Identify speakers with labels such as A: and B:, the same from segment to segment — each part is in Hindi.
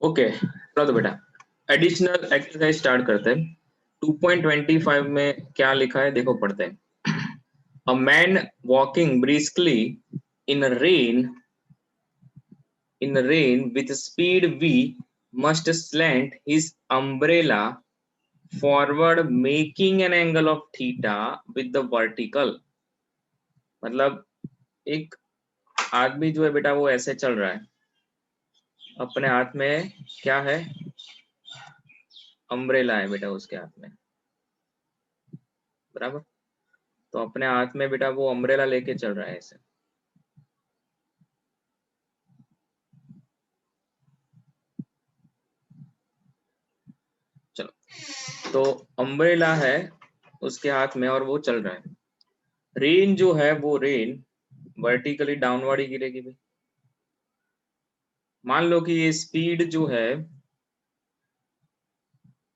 A: ओके, चलो तो बेटा एडिशनल एक्सरसाइज स्टार्ट करते हैं। 2.25 में क्या लिखा है देखो, पढ़ते हैं। A man walking briskly in rain with speed v must slant his umbrella forward making an angle of theta with the vertical। मतलब एक आदमी जो है बेटा वो ऐसे चल रहा है, अपने हाथ में क्या है, अम्ब्रेला है बेटा उसके हाथ में, बराबर। तो अपने हाथ में बेटा वो अम्ब्रेला लेके चल रहा है ऐसे। चलो, तो अम्ब्रेला है उसके हाथ में और वो चल रहा है। रेन जो है वो रेन वर्टिकली डाउनवर्ड ही गिरेगी भाई। मान लो कि ये स्पीड जो है,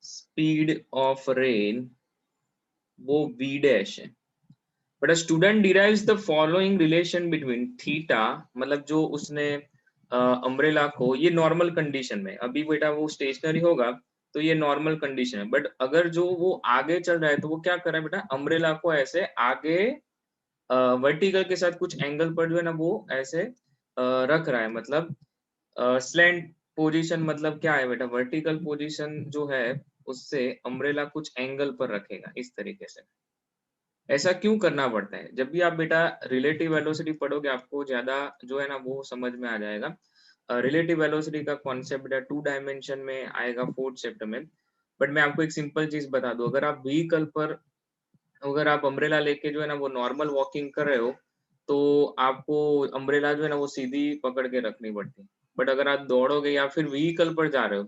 A: स्पीड ऑफ रेन वो v डैश है। But a student derives the following relation between theta, मतलब जो उसने अम्ब्रेला को, ये नॉर्मल कंडीशन में, अभी बेटा वो स्टेशनरी होगा तो ये नॉर्मल कंडीशन है। बट अगर जो वो आगे चल रहा है तो वो क्या कर रहा है बेटा, अम्ब्रेला को ऐसे आगे वर्टिकल के साथ कुछ एंगल पर जो है ना वो ऐसे रख रहा है। मतलब स्लैंट पोजीशन मतलब क्या है बेटा, वर्टिकल पोजीशन जो है उससे अम्ब्रेला कुछ एंगल पर रखेगा इस तरीके से। ऐसा क्यों करना पड़ता है? जब भी आप बेटा रिलेटिव वेलोसिटी पढ़ोगे आपको ज्यादा जो है ना वो समझ में आ जाएगा। रिलेटिव वेलोसिटी का कॉन्सेप्ट बेटा 2 डायमेंशन में आएगा 4th चैप्टर में। बट मैं आपको एक सिंपल चीज बता दूं, अगर आप व्हीकल पर, अगर आप अम्ब्रेला लेके जो है ना वो नॉर्मल वॉकिंग कर रहे हो तो आपको अम्ब्रेला जो है ना वो सीधी पकड़ के रखनी पड़ती है। बट अगर आप दौड़ोगे या फिर व्हीकल पर जा रहे हो,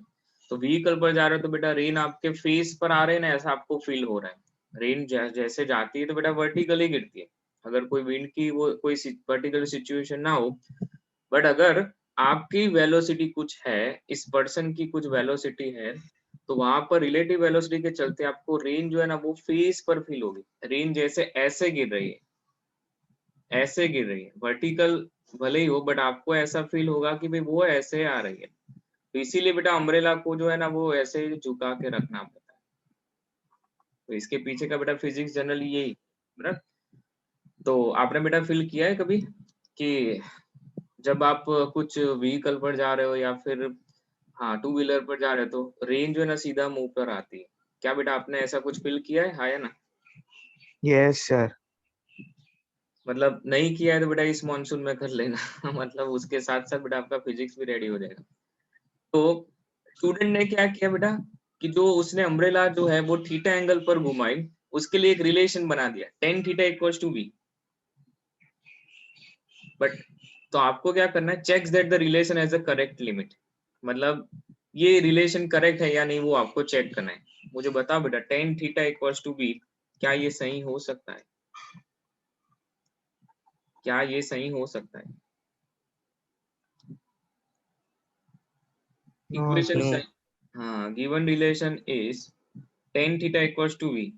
A: तो व्हीकल पर जा रहे हो तो बेटा रेन आपके फेस पर आ रहे हैं ना, ऐसा आपको फील हो रहा है। रेन जैसे जाती है तो बेटा वर्टिकली गिरती है, अगर कोई विंड की वो कोई पर्टिकुलर सिचुएशन ना हो। बट अगर आपकी वेलोसिटी कुछ है, इस पर्सन की कुछ वेलोसिटी है, तो वहां पर रिलेटिव वेलोसिटी के चलते आपको रेन जो है ना वो फेस पर फील होगी। रेन जैसे ऐसे गिर रही है, ऐसे गिर रही है, वर्टिकल भले ही हो बट आपको ऐसा फील होगा कि भाई वो ऐसे आ रही है। तो इसीलिए बेटा अम्ब्रेला को जो है ना वो ऐसे झुका के रखना पड़ता है। तो इसके पीछे का बेटा फिजिक्स जनरली यही, बराबर। तो आपने बेटा फील किया है कभी कि जब आप कुछ व्हीकल पर जा रहे हो या फिर हाँ 2 व्हीलर पर जा रहे हो तो रेन जो है ना सीधा मुंह पर आती है? क्या बेटा आपने ऐसा कुछ फील किया है, हाँ या ना?
B: Yes sir.
A: मतलब नहीं किया है तो बेटा इस मॉनसून में कर लेना। मतलब उसके साथ साथ बेटा आपका फिजिक्स भी रेडी हो जाएगा। तो स्टूडेंट ने क्या किया बेटा कि जो उसने अम्ब्रेला जो है वो थीटा एंगल पर घुमाई, उसके लिए एक रिलेशन बना दिया, tan theta equals to V. But तो आपको क्या करना है, check that the relation has a correct limit. मतलब ये रिलेशन करेक्ट है या नहीं वो आपको चेक करना है। मुझे बताओ बेटा tan theta equals to V, क्या ये सही हो सकता है? क्या ये सही हो सकता है?
B: No
A: equation
B: sir.
A: सही। हाँ, given relation is tan theta equals to v.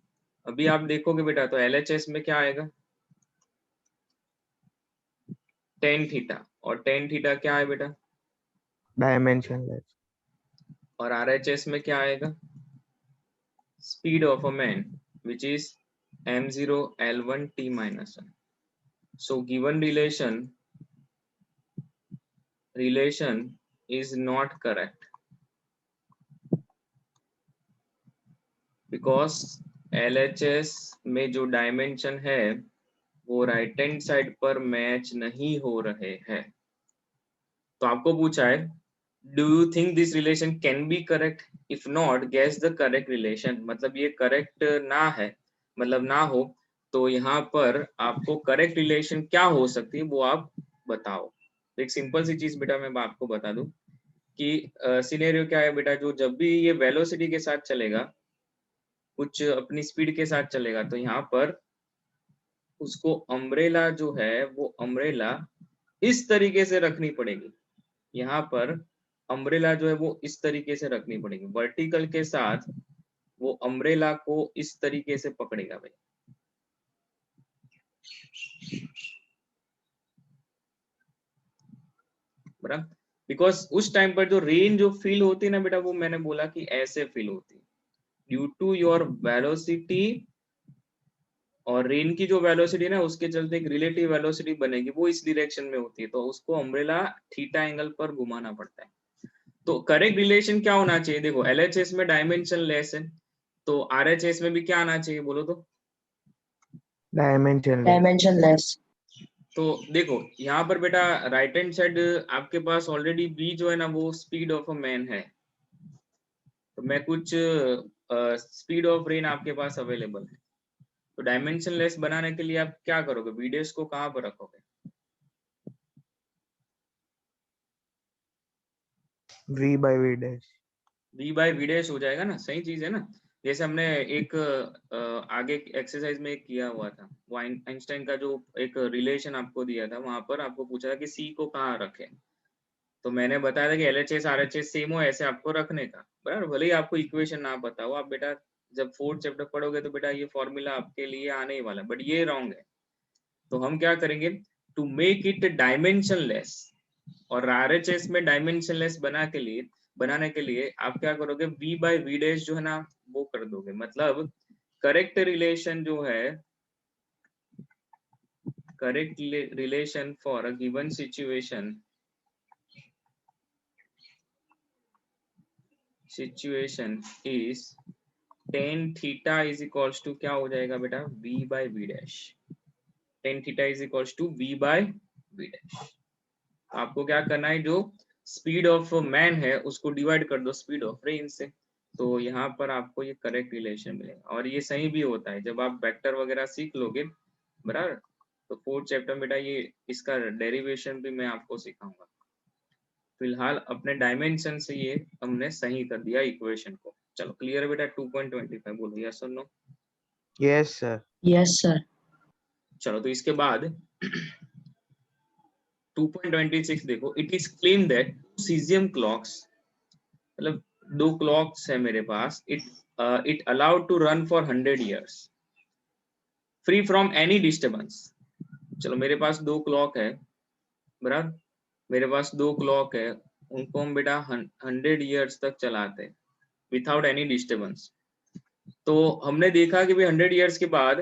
A: अभी आप देखोगे बेटा तो एलएचएस में क्या आएगा, टेन थीटा। और टेन थीटा क्या है बेटा,
B: डायमेंशनलेस।
A: और आरएचएस में क्या आएगा, speed of a man which is m0 l1 t minus 1। so given relation is not correct because LHS में जो डायमेंशन है वो राइट हैंड साइड पर मैच नहीं हो रहे हैं। तो आपको पूछा है do you think this relation can be correct, if not guess the correct relation. मतलब ये करेक्ट ना है, मतलब ना हो, तो यहाँ पर आपको करेक्ट रिलेशन क्या हो सकती है वो आप बताओ। तो एक सिंपल सी चीज बेटा मैं आपको बता दूं कि सिनेरियो क्या है बेटा, जो जब भी ये वेलोसिटी के साथ चलेगा, कुछ अपनी स्पीड के साथ चलेगा, तो यहाँ पर उसको अम्ब्रेला जो है वो अम्ब्रेला इस तरीके से रखनी पड़ेगी। यहाँ पर अम्ब्रेला जो है वो इस तरीके से रखनी पड़ेगी, वर्टिकल के साथ वो अम्ब्रेला को इस तरीके से पकड़ेगा भाई, बराबर। बिकॉज उस टाइम पर जो रेन जो फील होती है ना बेटा, वो मैंने बोला कि ऐसे फील होती है ड्यू टू योर वेलोसिटी, और रेन की जो वेलोसिटी ना उसके चलते एक रिलेटिव वेलोसिटी बनेगी, वो इस डायरेक्शन में होती है, तो उसको अम्ब्रेला थीटा एंगल पर घुमाना पड़ता है। तो करेक्ट रिलेशन क्या होना चाहिए? देखो एलएचएस में डायमेंशन लेस है, तो आरएचएस में भी क्या आना चाहिए बोलो तो?
B: Dimension less.
C: डायमेंशनलेस।
A: तो देखो यहाँ पर बेटा राइट हैंड साइड आपके पास ऑलरेडी बी जो है ना वो स्पीड ऑफ अ मैन है, तो मैं कुछ स्पीड ऑफ रेन आपके पास अवेलेबल है, तो डायमेंशन लेस बनाने के लिए आप क्या करोगे? वीडेस को कहाँ पर रखोगे?
B: V by V dash।
A: V by v dash हो जाएगा ना, सही चीज है ना। जैसे हमने एक आगे एक्सरसाइज में एक किया हुआ था, वो आइंस्टाइन का जो एक रिलेशन आपको दिया था, वहां पर आपको पूछा था कि सी को कहाँ रखे, तो मैंने बताया था कि एलएचएस आरएचएस सेम हो ऐसे आपको रखने का, बराबर। भले ही आपको इक्वेशन ना पता हो, आप बेटा जब फोर्थ चैप्टर पढ़ोगे तो बेटा ये फॉर्मूला आपके लिए आने ही वाला है, बट ये रॉन्ग है। तो हम क्या करेंगे, to make it dimensionless, और आरएचएस में डायमेंशन लेस बनाने के लिए आप क्या करोगे, v बाई वी डैश जो है ना वो कर दोगे। मतलब करेक्ट रिलेशन जो है, correct relation for a given situation is tan theta is equals to क्या हो जाएगा बेटा, v by v dash. Tan theta is equals to v by v dash. आपको क्या करना है, जो स्पीड ऑफ मैन है उसको डिवाइड कर दो स्पीड ऑफ रेन से, तो यहाँ पर आपको ये करेक्ट रिलेशन मिलेगा। और ये सही भी होता है जब आप वेक्टर वगैरह सीख लोगे, बराबर। तो फोर्थ चैप्टर में बेटा ये इसका डेरिवेशन भी मैं आपको सिखाऊंगा। फिलहाल अपने डायमेंशन से ये हमने सही कर दिया इक्वेशन को। चलो क्लियर है बेटा? 2.25 बोलो यस और no.
B: Yes sir।
C: Yes sir.
A: चलो तो इसके बाद 2.26 देखो, it is claim that cesium clocks, मतलब दो क्लॉक्स है मेरे पास, it allowed to run for 100 years free from any disturbance. चलो मेरे पास दो क्लॉक है, बराबर, मेरे पास दो क्लॉक है, उनको हम बेटा 100 years तक चलाते हैं विदाउट एनी डिस्टर्बेंस। तो हमने देखा कि भाई 100 years के बाद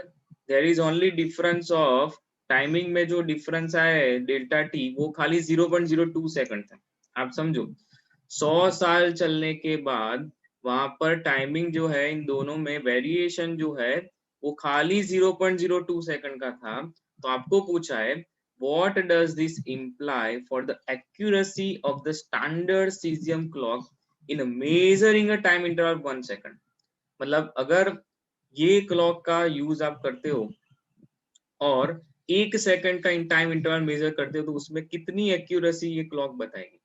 A: there is only difference of timing में, जो डिफरेंस है डेल्टा टी वो खाली 0.02 सेकंड था। आप समझो 100 साल चलने के बाद वहां पर टाइमिंग जो है इन दोनों में वेरिएशन जो है वो खाली 0.02 सेकंड का था। तो आपको पूछा है what does this imply for the accuracy of the standard caesium clock in measuring a time interval 1 second. मतलब अगर ये क्लॉक का यूज आप करते हो और 1 सेकंड का इन टाइम इंटरवल मेजर करते हो तो उसमें कितनी एक्यूरेसी ये क्लॉक बताएगी।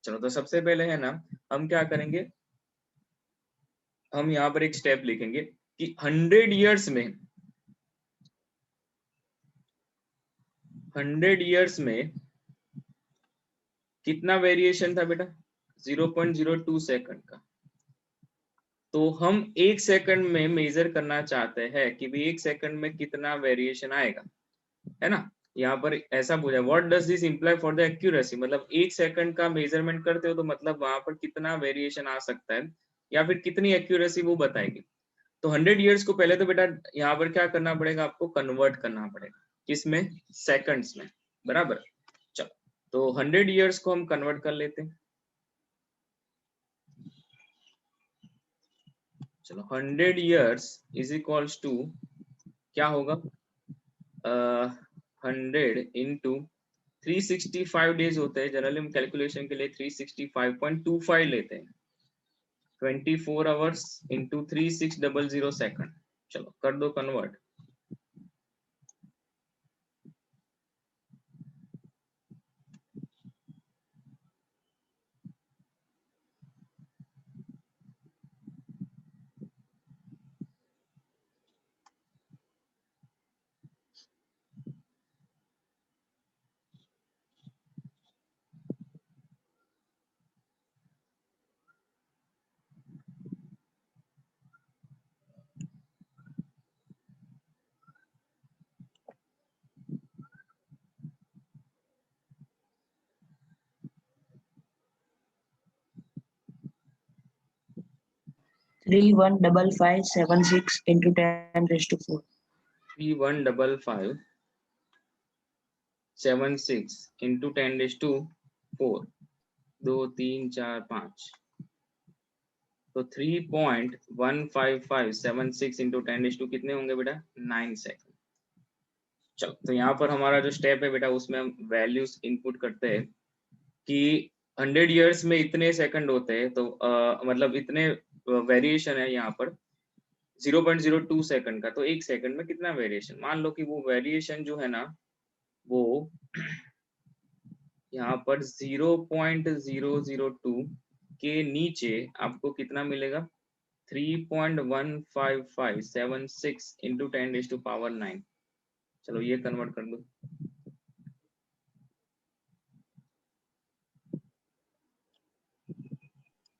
A: चलो तो सबसे पहले है ना हम क्या करेंगे, हम यहाँ पर एक स्टेप लिखेंगे कि 100 years में, 100 years में कितना वेरिएशन था बेटा, 0.02 सेकंड का। तो हम 1 सेकंड में मेजर करना चाहते हैं कि भी 1 सेकंड में कितना वेरिएशन आएगा, है ना। यहाँ पर ऐसा पूछा what does this imply for the accuracy, मतलब 1 सेकंड का मेजरमेंट करते हो तो मतलब वहां पर कितना वेरिएशन आ सकता है या फिर कितनी एक्यूरेसी वो बताएगी। तो 100 years को पहले तो बेटा यहाँ पर क्या करना पड़ेगा, आपको कन्वर्ट करना पड़ेगा किसमें, सेकंड्स में, बराबर। चलो तो 100 years को हम कन्वर्ट कर लेते हैं। चलो 100 years इज इक्वल्स टू क्या होगा, 100 × 365 डेज होते हैं जनरली, हम कैलकुलेशन के लिए 365.25 लेते हैं, 24 आवर्स इंटू 3600 सेकंड। चलो कर दो कन्वर्ट।
C: 31556 into 10⁻⁴.
A: 31556 into 10⁻⁴. 2 3 4 5, तो 3.15576 इंटू 10⁻² कितने होंगे बेटा? 9 सेकंड। चलो, तो यहाँ पर हमारा जो स्टेप है बेटा, उसमें हम वैल्यूज इनपुट करते हैं कि 100 ईयर्स में इतने सेकंड होते हैं, तो मतलब इतने वेरिएशन है यहाँ पर 0.02 सेकंड का, तो एक सेकंड में कितना वेरिएशन। मान लो कि वो वेरिएशन जो है ना, वो यहाँ पर 0.002 के नीचे आपको कितना मिलेगा? 3.15576 इंटू 10⁻⁹ चलो ये कन्वर्ट कर दो।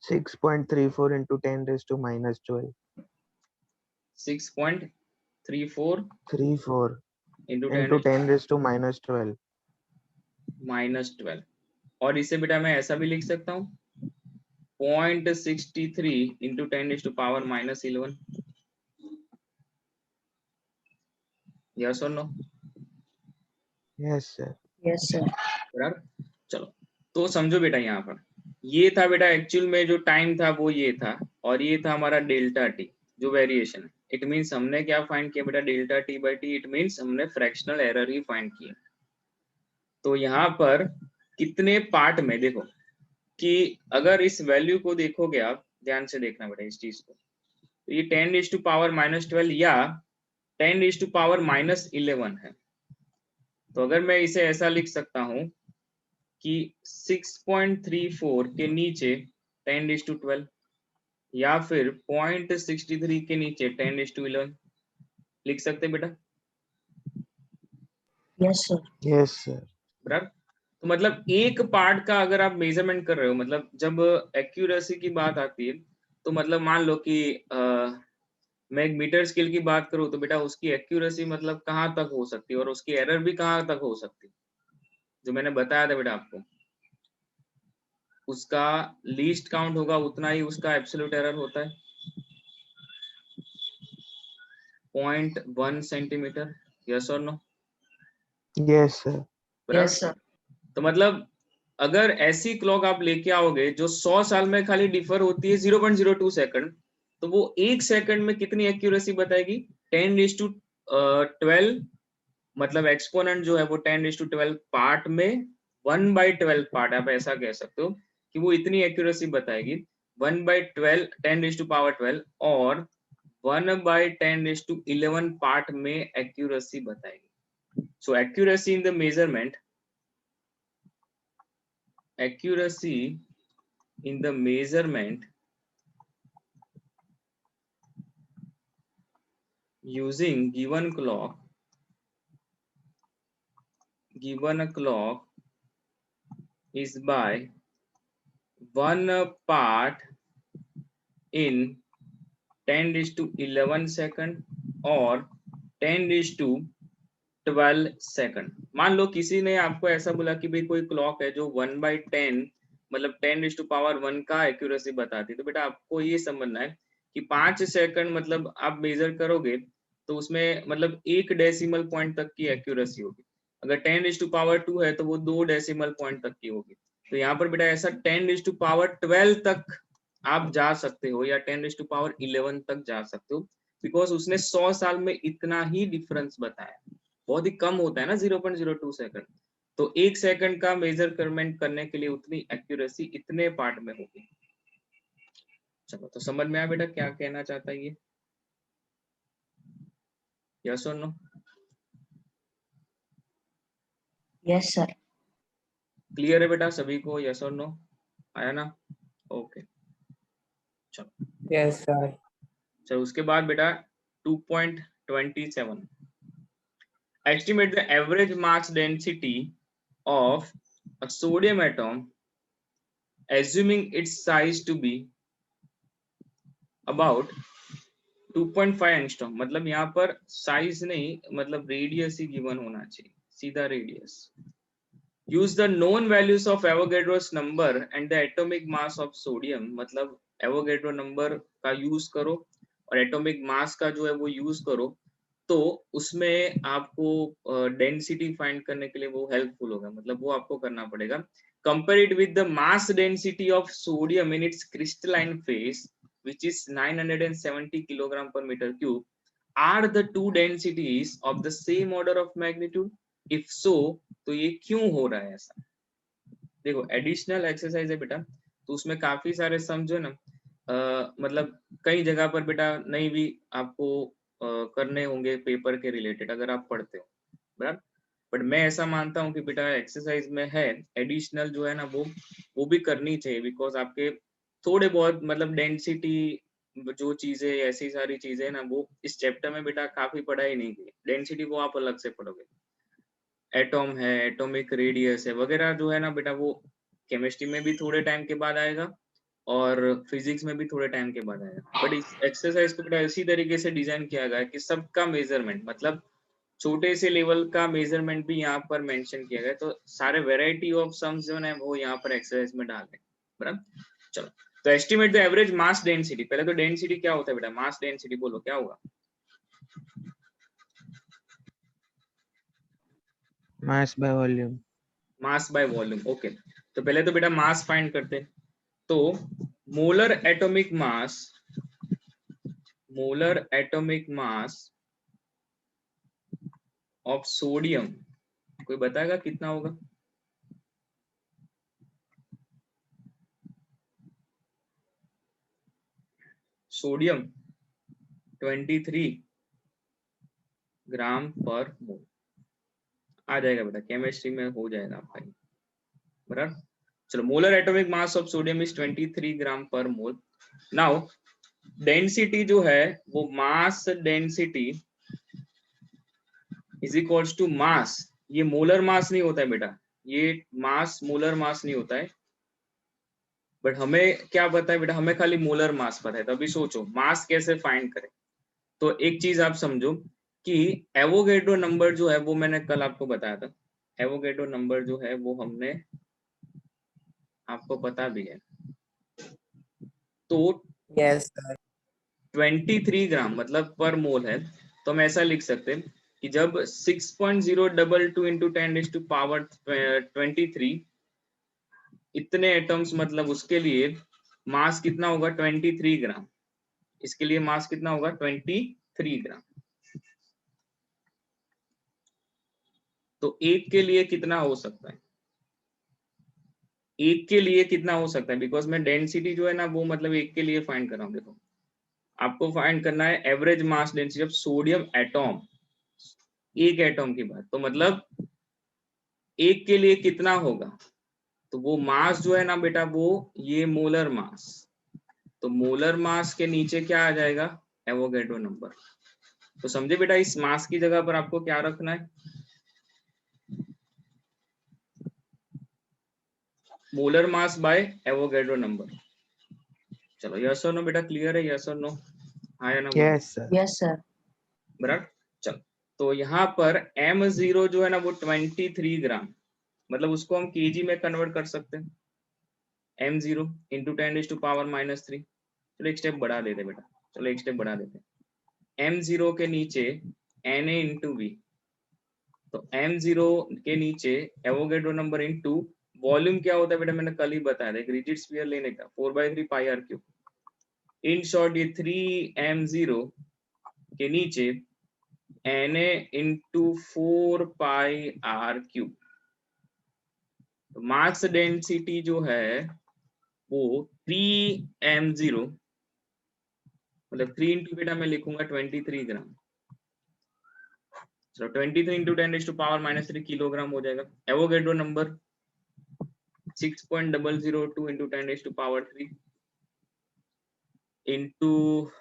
B: 6.34 into 10⁻⁻12.
A: 6.34
B: 34
A: into
B: into 10⁻⁻12.
A: -12, और इसे बेटा मैं ऐसा भी लिख सकता हूँ 0.63 इंटू 10⁻⁻11। यस और no?
B: Yes, sir.
C: Yes, sir.
A: बराबर। चलो, तो समझो बेटा, यहाँ पर ये था बेटा, एक्चुअल में जो टाइम था वो ये था, और ये था हमारा डेल्टा टी जो वेरिएशन है। इट मीन्स हमने क्या फाइंड किया बेटा? Delta T by T. It means हमने फ्रैक्शनल एरर ही फाइंड किया। तो यहाँ पर कितने पार्ट में, देखो कि अगर इस वैल्यू को देखोगे आप, ध्यान से देखना बेटा इस चीज को, तो ये 10⁻⁻12 या 10⁻⁻11 है। तो अगर मैं इसे ऐसा लिख सकता हूं कि 6.34 के नीचे 10⁻12, या फिर 0.63 के नीचे 10⁻11 लिख सकते बेटा?
C: Yes, sir.
B: Yes, sir.
A: बराबर। तो मतलब एक पार्ट का अगर आप मेजरमेंट कर रहे हो, मतलब जब एक्यूरेसी की बात आती है, तो मतलब मान लो कि मैं एक मीटर स्केल की बात करूं, तो बेटा उसकी एक्यूरेसी मतलब कहाँ तक हो सकती है, और उसकी एरर भी कहाँ तक हो सकती है, जो मैंने बताया था बेटा आपको। उसका लीस्ट काउंट होगा उतना ही उसका एब्सोल्यूट एरर होता है, 0.1 सेंटीमीटर। यस और no?
B: Yes, sir.
C: Yes, sir.
A: तो मतलब अगर ऐसी क्लॉक आप लेके आओगे जो 100 साल में खाली डिफर होती है 0.02 सेकंड, तो वो एक सेकंड में कितनी एक्यूरेसी बताएगी? 10⁻12, मतलब एक्सपोनेंट जो है वो 10⁻12 पार्ट में 1/12 पार्ट, आप ऐसा कह सकते हो कि वो इतनी एक्यूरेसी बताएगी। 1/12 10⁻12 और 1/10⁻11 पार्ट में एक्यूरेसी बताएगी। So accuracy in the measurement, accuracy in the measurement using given clock is by 1 part in 10⁻11 second और 10⁻12 सेकंड। मान लो किसी ने आपको ऐसा बोला कि भाई कोई क्लॉक है जो 1/10 मतलब 10⁻1 का एक्यूरेसी बताती है, तो बेटा आपको ये समझना है कि 5 सेकंड मतलब आप मेजर करोगे तो उसमें मतलब 1 डेसिमल पॉइंट तक की एक्यूरेसी होगी। अगर 10⁻2 है तो वो 2 डेसिमल पॉइंट तक की होगी। तो यहाँ पर बेटा ऐसा 10⁻12 तक आप जा सकते हो, या 10⁻11 तक जा सकते हो, बिकॉज उसने 100 साल में इतना ही डिफरेंस बताया। बहुत ही कम होता है ना 0.02 सेकंड, तो एक सेकंड का मेजरमेंट करने के लिए उतनी एक्यूरेसी इतने पार्ट में होगी। चलो, तो समझ में आया बेटा क्या कहना चाहता है ये? यस और नो?
C: Yes, sir.
A: क्लियर है बेटा सभी को? यस और नो आया ना? ओके, चलो।
D: Yes, sir.
A: चलो उसके बाद बेटा 2.27, estimate the average mass density of a sodium atom assuming its size to be about 2.5 angstrom. मतलब यहाँ पर साइज नहीं, मतलब रेडियस ही गिवन होना चाहिए, सीधा radius. Use the known values of Avogadro's number and the atomic mass of sodium, मतलब एवोगैड्रो नंबर का यूज करो और एटॉमिक मास का जो है वो यूज करो, तो उसमें आपको डेंसिटी फाइंड करने के लिए वो हेल्पफुल होगा। मतलब वो आपको करना पड़ेगा। Compare it with the mass density of sodium in its crystalline phase which is 970 kilogram per meter cube. Are the two densities of the same order of magnitude? If so, तो ये क्यों हो रहा है ऐसा? देखो एडिशनल एक्सरसाइज है बेटा, तो उसमें काफी सारे सम जो है ना, मतलब कई जगह पर बेटा नहीं भी आपको करने होंगे पेपर के रिलेटेड अगर आप पढ़ते हो, बराबर। बट मैं ऐसा मानता हूँ कि बेटा एक्सरसाइज में है एडिशनल जो है ना वो भी करनी चाहिए, बिकॉज आपके थोड़े बहुत मतलब डेंसिटी जो चीजें ऐसी सारी चीजें ना वो इस चैप्टर में बेटा काफी पढ़ाई नहीं की। डेंसिटी वो आप अलग से पढ़ोगे, एटॉम है, एटॉमिक रेडियस है वगैरह जो है ना बेटा वो केमिस्ट्री में भी थोड़े टाइम के बाद आएगा और फिजिक्स में भी थोड़े टाइम के बाद आएगा। बट इस एक्सरसाइज को बेटा इसी तरीके से डिजाइन किया गया है कि सबका मेजरमेंट, मतलब छोटे से लेवल का मेजरमेंट भी यहाँ पर मेंशन किया गया है, तो सारे वेराइटी ऑफ सम्स जो है वो यहाँ पर एक्सरसाइज में डाल रहे हैं, बराबर। चलो, तो estimate the average mass density. पहले तो डेंसिटी क्या होता है बेटा, मास डेंसिटी बोलो क्या होगा?
B: Mass by volume.
A: Mass by volume. Okay, तो पहले तो बेटा मास फाइंड करते हैं। तो molar atomic mass of sodium, कोई बताएगा कितना होगा? सोडियम 23 ग्राम पर मोल आ जाएगा बेटा, केमिस्ट्री में हो जाएगा आपका, बराबर। चलो, molar atomic mass of sodium is 23 gram per mole. Now density जो है वो mass density is equals to mass, ये मोलर मास नहीं होता है बेटा, ये मास मोलर मास नहीं होता है। बट हमें क्या पता है बेटा, हमें खाली मोलर मास पता है। तो अभी सोचो मास कैसे फाइंड करें। तो एक चीज आप समझो कि एवोगैड्रो नंबर जो है वो मैंने कल आपको बताया था। एवोगैड्रो नंबर जो है वो हमने आपको पता भी है। तो
D: Yes, sir.
A: 23 ग्राम मतलब पर मोल है, तो हम ऐसा लिख सकते हैं कि जब 6.022 इंटू 10⁻³ इतने एटम्स, मतलब उसके लिए मास कितना होगा 23 ग्राम। इसके लिए मास कितना होगा 23 ग्राम। तो एक के लिए कितना हो सकता है, एक के लिए कितना हो सकता है, बिकॉज मैं डेंसिटी जो है ना वो मतलब एक के लिए फाइंड कर रहा हूँ। देखो आपको फाइंड करना है average mass density of sodium atom, एक एटॉम की बात, तो मतलब एक के लिए कितना होगा। तो वो मास जो है ना बेटा वो ये मोलर मास, तो मोलर मास के नीचे क्या आ जाएगा, एवोगैड्रो नंबर। तो समझे बेटा, इस मास की जगह पर आपको क्या रखना है, molar mass by Avogadro number. चलो यस और नो बेटा, क्लियर है? यस और नो, हाँ या ना बोलो,
B: Yes, sir.
C: Yes, sir.
A: बराबर। चलो, तो यहाँ पर m0 जो है ना वो 23 ग्राम, मतलब उसको हम केजी में कन्वर्ट कर सकते हैं। m0 into 10⁻⁻3। चलो एक स्टेप बढ़ा देते बेटा, चलो एक स्टेप बढ़ा देते, m0 के नीचे Na इंटू वी, तो m0 के नीचे एवोगैड्रो नंबर इंटू वॉल्यूम क्या होता है बेटा, मैंने कल ही बताया था, एक रिजिड स्फीयर लेने का 4/3 pi r cube. In short ये 3m0 के नीचे Na into 4 pi r cube. तो मास डेंसिटी जो है वो 3m0, मतलब 3 इंटू बेटा मैं लिखूंगा 23 ग्राम। चलो 23 इंटू 10⁻³ किलोग्राम हो जाएगा। एवोगैड्रो नंबर 6.002 इंटू 10⁻³ इंटू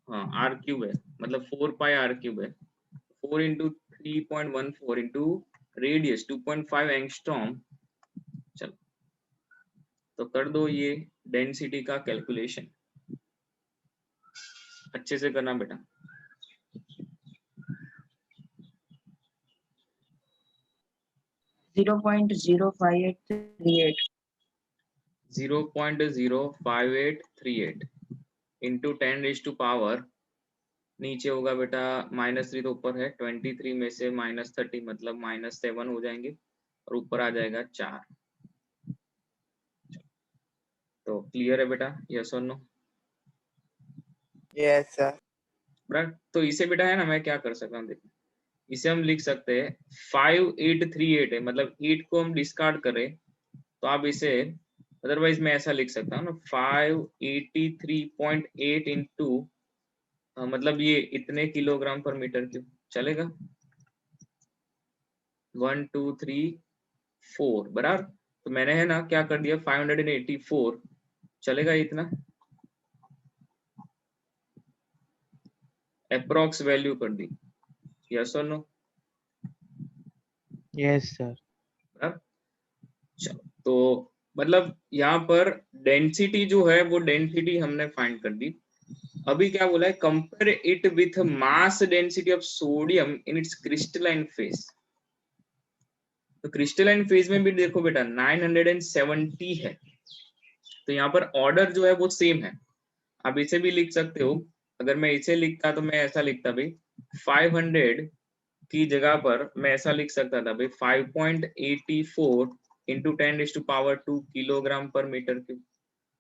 A: हाँ आर क्यूब है, मतलब 4 पाई आर क्यूब है, 4 इंटू 3.14 इंटू रेडियस 2.5 एंगस्ट्रॉम। चलो तो कर दो ये डेंसिटी का कैलकुलेशन, अच्छे से करना बेटा।
C: 0.05838.
A: 0.05838 इंटू 10⁻⁴ नीचे होगा बेटा -3 तो ऊपर है, 23 में से -30 मतलब -7 हो जाएंगे और ऊपर आ जाएगा 4। तो क्लियर है बेटा, यस और नो?
B: Yes sir.
A: बराबर। तो इसे बेटा है ना, मैं क्या कर सकता हूँ, देखो इसे हम लिख सकते हैं 5838 है, मतलब 8 को हम डिस्कार्ड करें तो आप इसे, अदरवाइज मैं ऐसा लिख सकता हूँ ना 583.8 इंटू मतलब ये इतने किलोग्राम पर मीटर क्यूब चलेगा, 1 2 3 4 बराबर। तो मैंने है ना क्या कर दिया 584 चलेगा इतना, अप्रोक्स वैल्यू कर दी, यस और नो?
B: Yes sir.
A: बराबर। चलो तो मतलब यहाँ पर डेंसिटी जो है वो डेंसिटी हमने फाइंड कर दी। अभी क्या बोला है, compare it with mass density of sodium in its crystalline phase. तो क्रिस्टलाइन फेज में भी देखो बेटा 970 है, तो यहाँ पर ऑर्डर जो है वो सेम है। आप इसे भी लिख सकते हो, अगर मैं इसे लिखता तो मैं ऐसा लिखता भाई 500 की जगह पर मैं ऐसा लिख सकता था भाई 5.84 into 10⁻² kilogram per metre cube.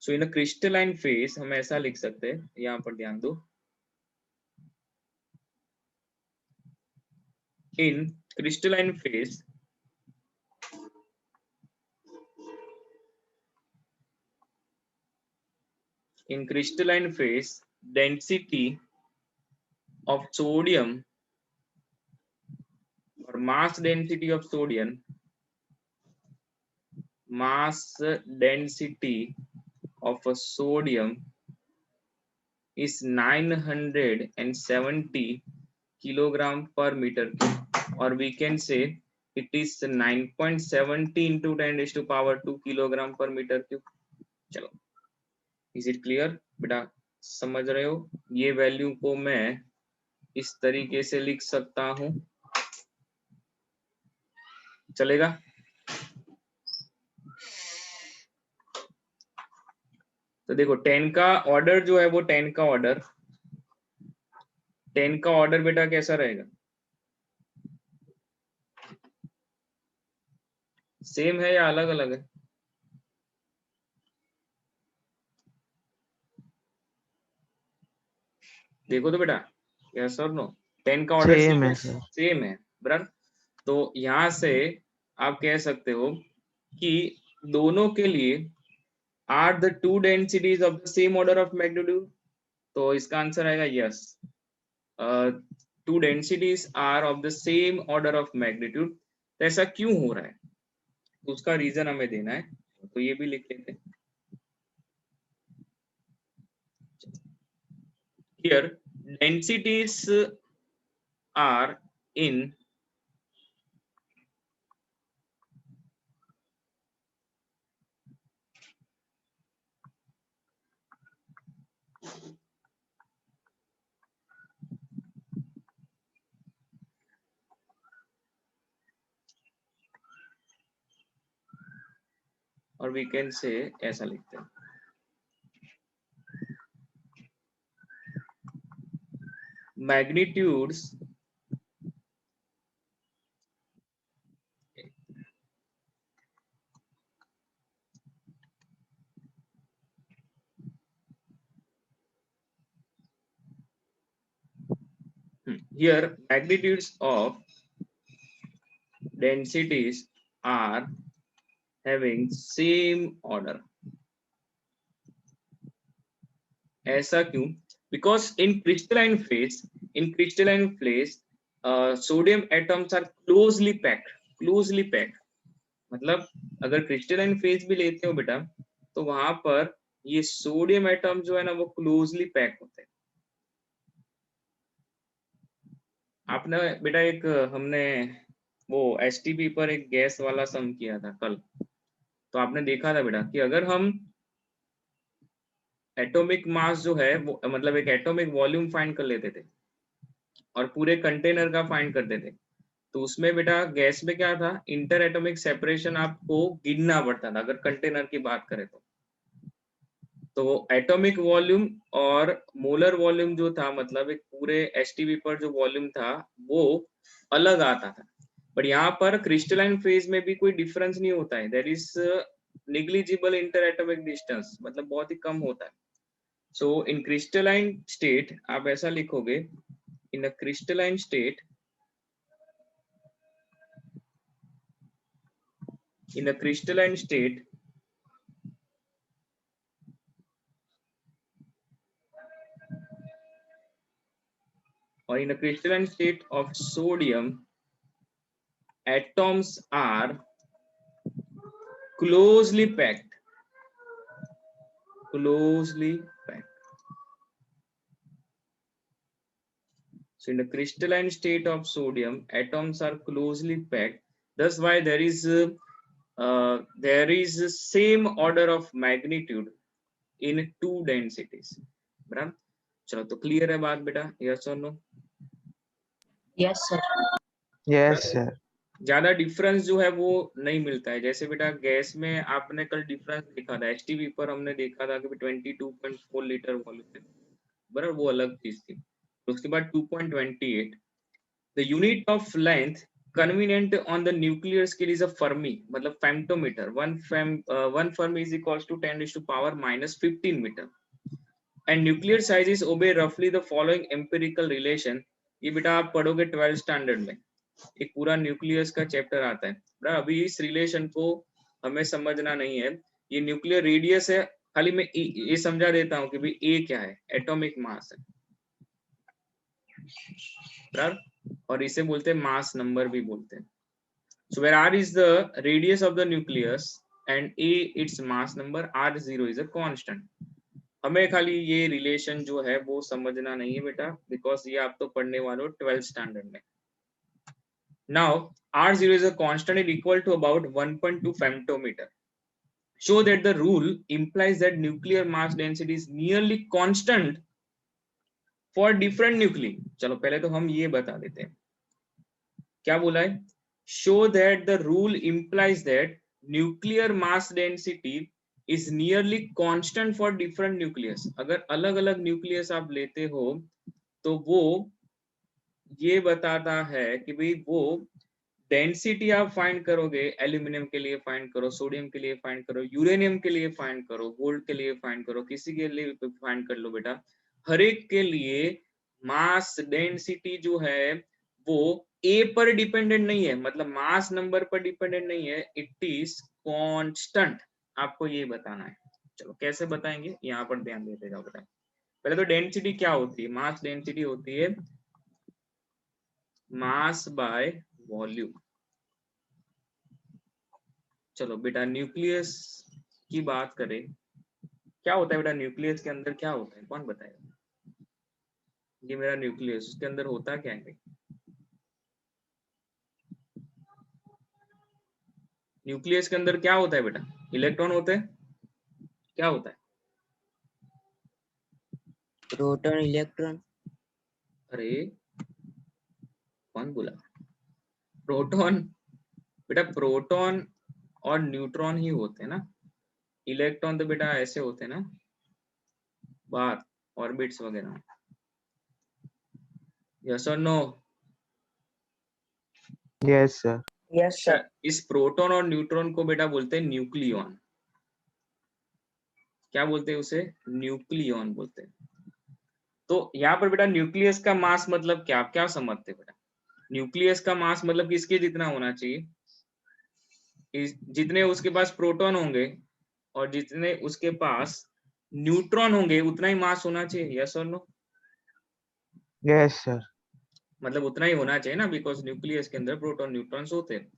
A: So in crystalline phase हम ऐसा लिख सकते हैं, यहाँ पर ध्यान दो, in crystalline phase density of sodium or mass density of sodium is 970 kilogram per meter cube, or we can say it is 9.70 into 10⁻² kilogram per meter cube। चलो, इज इट क्लियर बेटा, समझ रहे हो? ये वैल्यू को मैं इस तरीके से लिख सकता हूं, चलेगा? तो देखो 10 का ऑर्डर जो है वो 10 का ऑर्डर बेटा कैसा रहेगा, सेम है या अलग अलग है? देखो तो बेटा, यस और नो? 10 का ऑर्डर
B: सेम है सर।
A: सेम है बराबर। तो यहां से आप कह सकते हो कि दोनों के लिए are the two densities of the same order of magnitude. तो इसका आंसर आएगा yes, two densities are of the same order of magnitude. तो ऐसा क्यों हो रहा है, तो उसका रीजन हमें देना है, तो ये भी लिख लेते हैं। Here densities are in और we can say ऐसा लिखते हैं, magnitudes here magnitudes of densities are having same order। ऐसा क्यों? Because in crystalline phase sodium atoms are closely packed। मतलब अगर क्रिस्टलाइन फेज भी लेते हो बेटा तो वहां पर ये सोडियम एटम जो है ना वो क्लोजली पैक होते हैं। आपने बेटा एक हमने वो एसटीपी पर एक गैस वाला सम किया था कल, तो आपने देखा था बेटा कि अगर हम एटॉमिक मास जो है वो मतलब एक एटॉमिक वॉल्यूम फाइंड कर लेते थे और पूरे कंटेनर का फाइंड करते थे, तो उसमें बेटा गैस में क्या था, इंटर एटॉमिक सेपरेशन आपको गिनना पड़ता था अगर कंटेनर की बात करें तो। तो एटॉमिक वॉल्यूम और मोलर वॉल्यूम जो था, मतलब एक पूरे एसटीवी पर जो वॉल्यूम था वो अलग आता था, बट यहाँ पर क्रिस्टलाइन फेज में भी कोई डिफरेंस नहीं होता है, there is negligible inter atomic distance, मतलब बहुत ही कम होता है। सो इन क्रिस्टलाइन स्टेट आप ऐसा लिखोगे, in a crystalline state, in a crystalline state or in a crystalline state of sodium, atoms are closely packed, closely packed. So in the crystalline state of sodium, atoms are closely packed, that's why there is same order of magnitude in two densities. बराबर, चलो तो क्लियर है बात बेटा, यस और no?
C: Yes, sir.
B: Yes, sir.
A: ज्यादा डिफरेंस जो है वो नहीं मिलता है। जैसे बेटा गैस में आपने कल डिफरेंस देखा था, एसटीवी पर हमने देखा था कि 22.4 लीटर वॉल्यूम है, बराबर, वो अलग चीज थी। तो उसके बाद 2.28, the unit of length convenient on the nuclear scale is a fermi, मतलब femtometre, one fermi is equals to 10⁻⁻15 metre, and nuclear sizes obey रफली द फॉलोइंग एम्पिरिकल रिलेशन। ये बेटा आप पढ़ोगे 12th स्टैंडर्ड में, एक पूरा न्यूक्लियस का चैप्टर आता है, अभी इस रिलेशन को हमें समझना नहीं है। ये न्यूक्लियर रेडियस है, खाली मैं ये समझा देता हूँ कि भाई ए क्या है, एटॉमिक मास है, और इसे बोलते हैं मास नंबर भी बोलते हैं। So where are is the radius of the nucleus and a its mass number, r0 is a constant. हमें खाली ये रिलेशन जो है वो समझना नहीं है बेटा, बिकॉज ये आप तो पढ़ने वाले हो 12th स्टैंडर्ड में। Now, R0 is a constant and equal to about 1.2 femtometer. Show that the rule implies that nuclear mass density is nearly constant for different nuclei. चलो पहले तो हम ये बता देते हैं, क्या बोला है? Show that the rule implies that nuclear mass density is nearly constant for different nucleus. अगर अलग अलग न्यूक्लियस आप लेते हो तो वो ये बताता है कि भाई वो डेंसिटी आप फाइंड करोगे, एल्यूमिनियम के लिए फाइंड करो, सोडियम के लिए फाइंड करो, यूरेनियम के लिए फाइंड करो, गोल्ड के लिए फाइंड करो, किसी के लिए फाइंड कर लो बेटा, हर एक के लिए मास डेंसिटी जो है वो ए पर डिपेंडेंट नहीं है, मतलब मास नंबर पर डिपेंडेंट नहीं है, इट इज कांस्टेंट। आपको ये बताना है। चलो कैसे बताएंगे, यहाँ पर ध्यान देते जाओ बेटा। पहले तो डेंसिटी क्या होती है? मास डेंसिटी होती है मास बाय वॉल्यूम। चलो बेटा न्यूक्लियस की बात करें, क्या होता है बेटा न्यूक्लियस के अंदर, क्या होता है, कौन बताएगा? ये मेरा न्यूक्लियस, उसके अंदर होता क्या है? न्यूक्लियस के अंदर क्या होता है बेटा? इलेक्ट्रॉन होते हैं, क्या होता है?
D: Proton electron.
A: अरे कौन बोला? प्रोटॉन बेटा, प्रोटॉन और न्यूट्रॉन ही होते हैं ना, इलेक्ट्रॉन तो बेटा ऐसे होते हैं ना बाहर, ऑर्बिट्स वगैरह। यस और no?
B: Yes, sir.
C: Yes, sir.
A: इस प्रोटॉन और न्यूट्रॉन को बेटा बोलते हैं न्यूक्लियॉन। क्या बोलते हैं उसे? न्यूक्लियॉन बोलते हैं। तो यहाँ पर बेटा न्यूक्लियस का मास मतलब क्या, क्या समझते बेटा? न्यूक्लियस का मास मतलब किसके जितना होना चाहिए? जितने उसके पास प्रोटॉन होंगे और जितने उसके पास न्यूट्रॉन होंगे उतना ही मास होना चाहिए। यस और नो?
B: Yes, sir.
A: मतलब उतना ही होना चाहिए ना, बिकॉज न्यूक्लियस के अंदर प्रोटॉन न्यूट्रॉन्स होते हैं।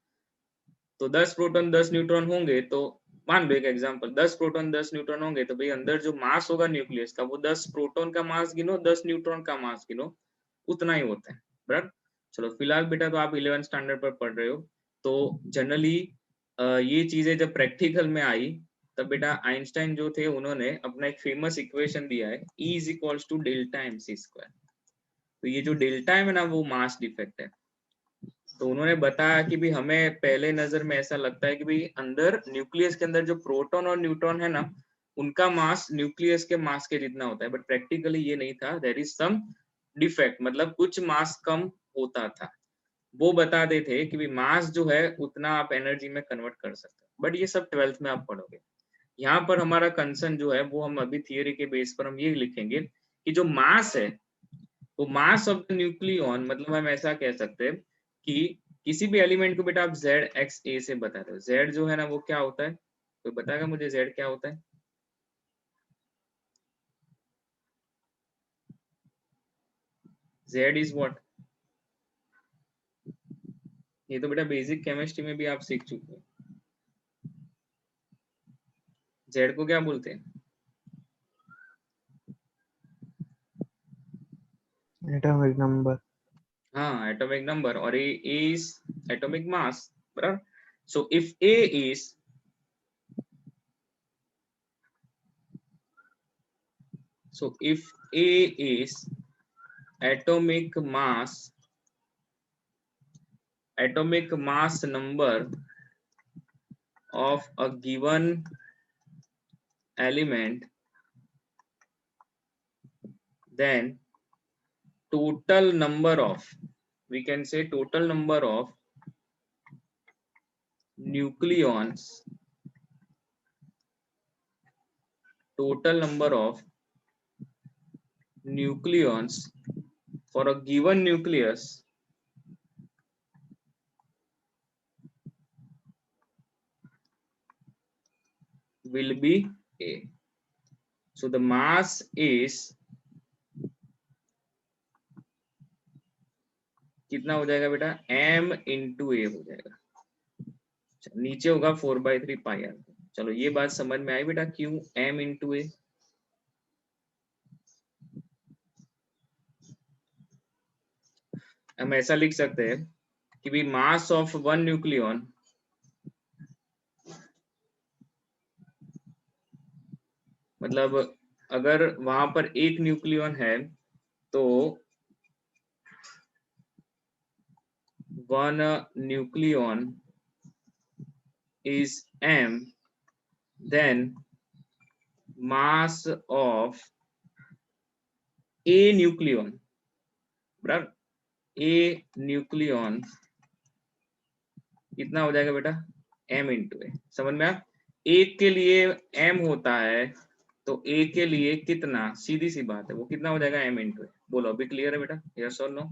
A: तो 10 प्रोटॉन 10 न्यूट्रॉन होंगे, तो मान लो एक एग्जांपल, 10 प्रोटॉन 10 न्यूट्रॉन होंगे, तो भाई अंदर जो मास होगा न्यूक्लियस का वो 10 प्रोटॉन का मास गिनो, 10 न्यूट्रॉन का मास गिनो, उतना ही होता है। बराबर। चलो फिलहाल बेटा तो आप 11th स्टैंडर्ड पर पढ़ रहे हो, तो जनरली ये चीजें जब प्रैक्टिकल में आई तब बेटा आइंस्टाइन जो थे उन्होंने अपना एक फेमस इक्वेशन दिया है, E is equals to delta mc square. तो ये जो डेल्टा है ना वो मास डिफेक्ट है। तो उन्होंने बताया कि भी हमें पहले नजर में ऐसा लगता है कि भाई अंदर न्यूक्लियस के अंदर जो प्रोटॉन और न्यूट्रॉन है ना उनका मास न्यूक्लियस के मास के जितना होता है, बट प्रैक्टिकली ये नहीं था, देयर इज सम डिफेक्ट, मतलब कुछ मास कम होता था। वो बताते थे कि भी मास जो है उतना आप एनर्जी में कन्वर्ट कर सकते हो, बट ये सब 12th में आप पढ़ोगे। यहाँ पर हमारा कंसर्न जो है वो हम अभी थियरी के बेस पर हम ये लिखेंगे कि जो मास है वो मास ऑफ द न्यूक्लियन, मतलब हम ऐसा कह सकते हैं कि किसी भी एलिमेंट को बेटा आप जेड एक्स ए से बताते हो। जेड जो है ना वो क्या होता है, कोई बताएगा मुझे जेड क्या होता है? Z is what? ये तो बेटा बेसिक केमिस्ट्री में भी आप सीख चुके हो। जेड को क्या बोलते हैं?
B: Atomic number.
A: हाँ, एटॉमिक नंबर, और ए इज एटॉमिc मास, बराबर। So if A is if A is atomic mass number of a given element, then total number of, we can say total number of nucleons, for a given nucleus will be A. So the mass is, कितना हो जाएगा बेटा, m into A हो जाएगा। नीचे होगा 4/3 पाई आर। चलो ये बात समझ में आई बेटा, क्यों m into A? हम ऐसा लिख सकते हैं कि भी मास ऑफ वन न्यूक्लियन मतलब अगर वहां पर एक न्यूक्लियन है तो one nucleon is m, then mass of a nucleon, बराबर, a nucleon कितना हो जाएगा बेटा, m into a। समझ में आया? एक के लिए m होता है तो a के लिए कितना, सीधी सी बात है, वो कितना हो जाएगा, m into a। बोलो अभी क्लियर है बेटा, यस और नो?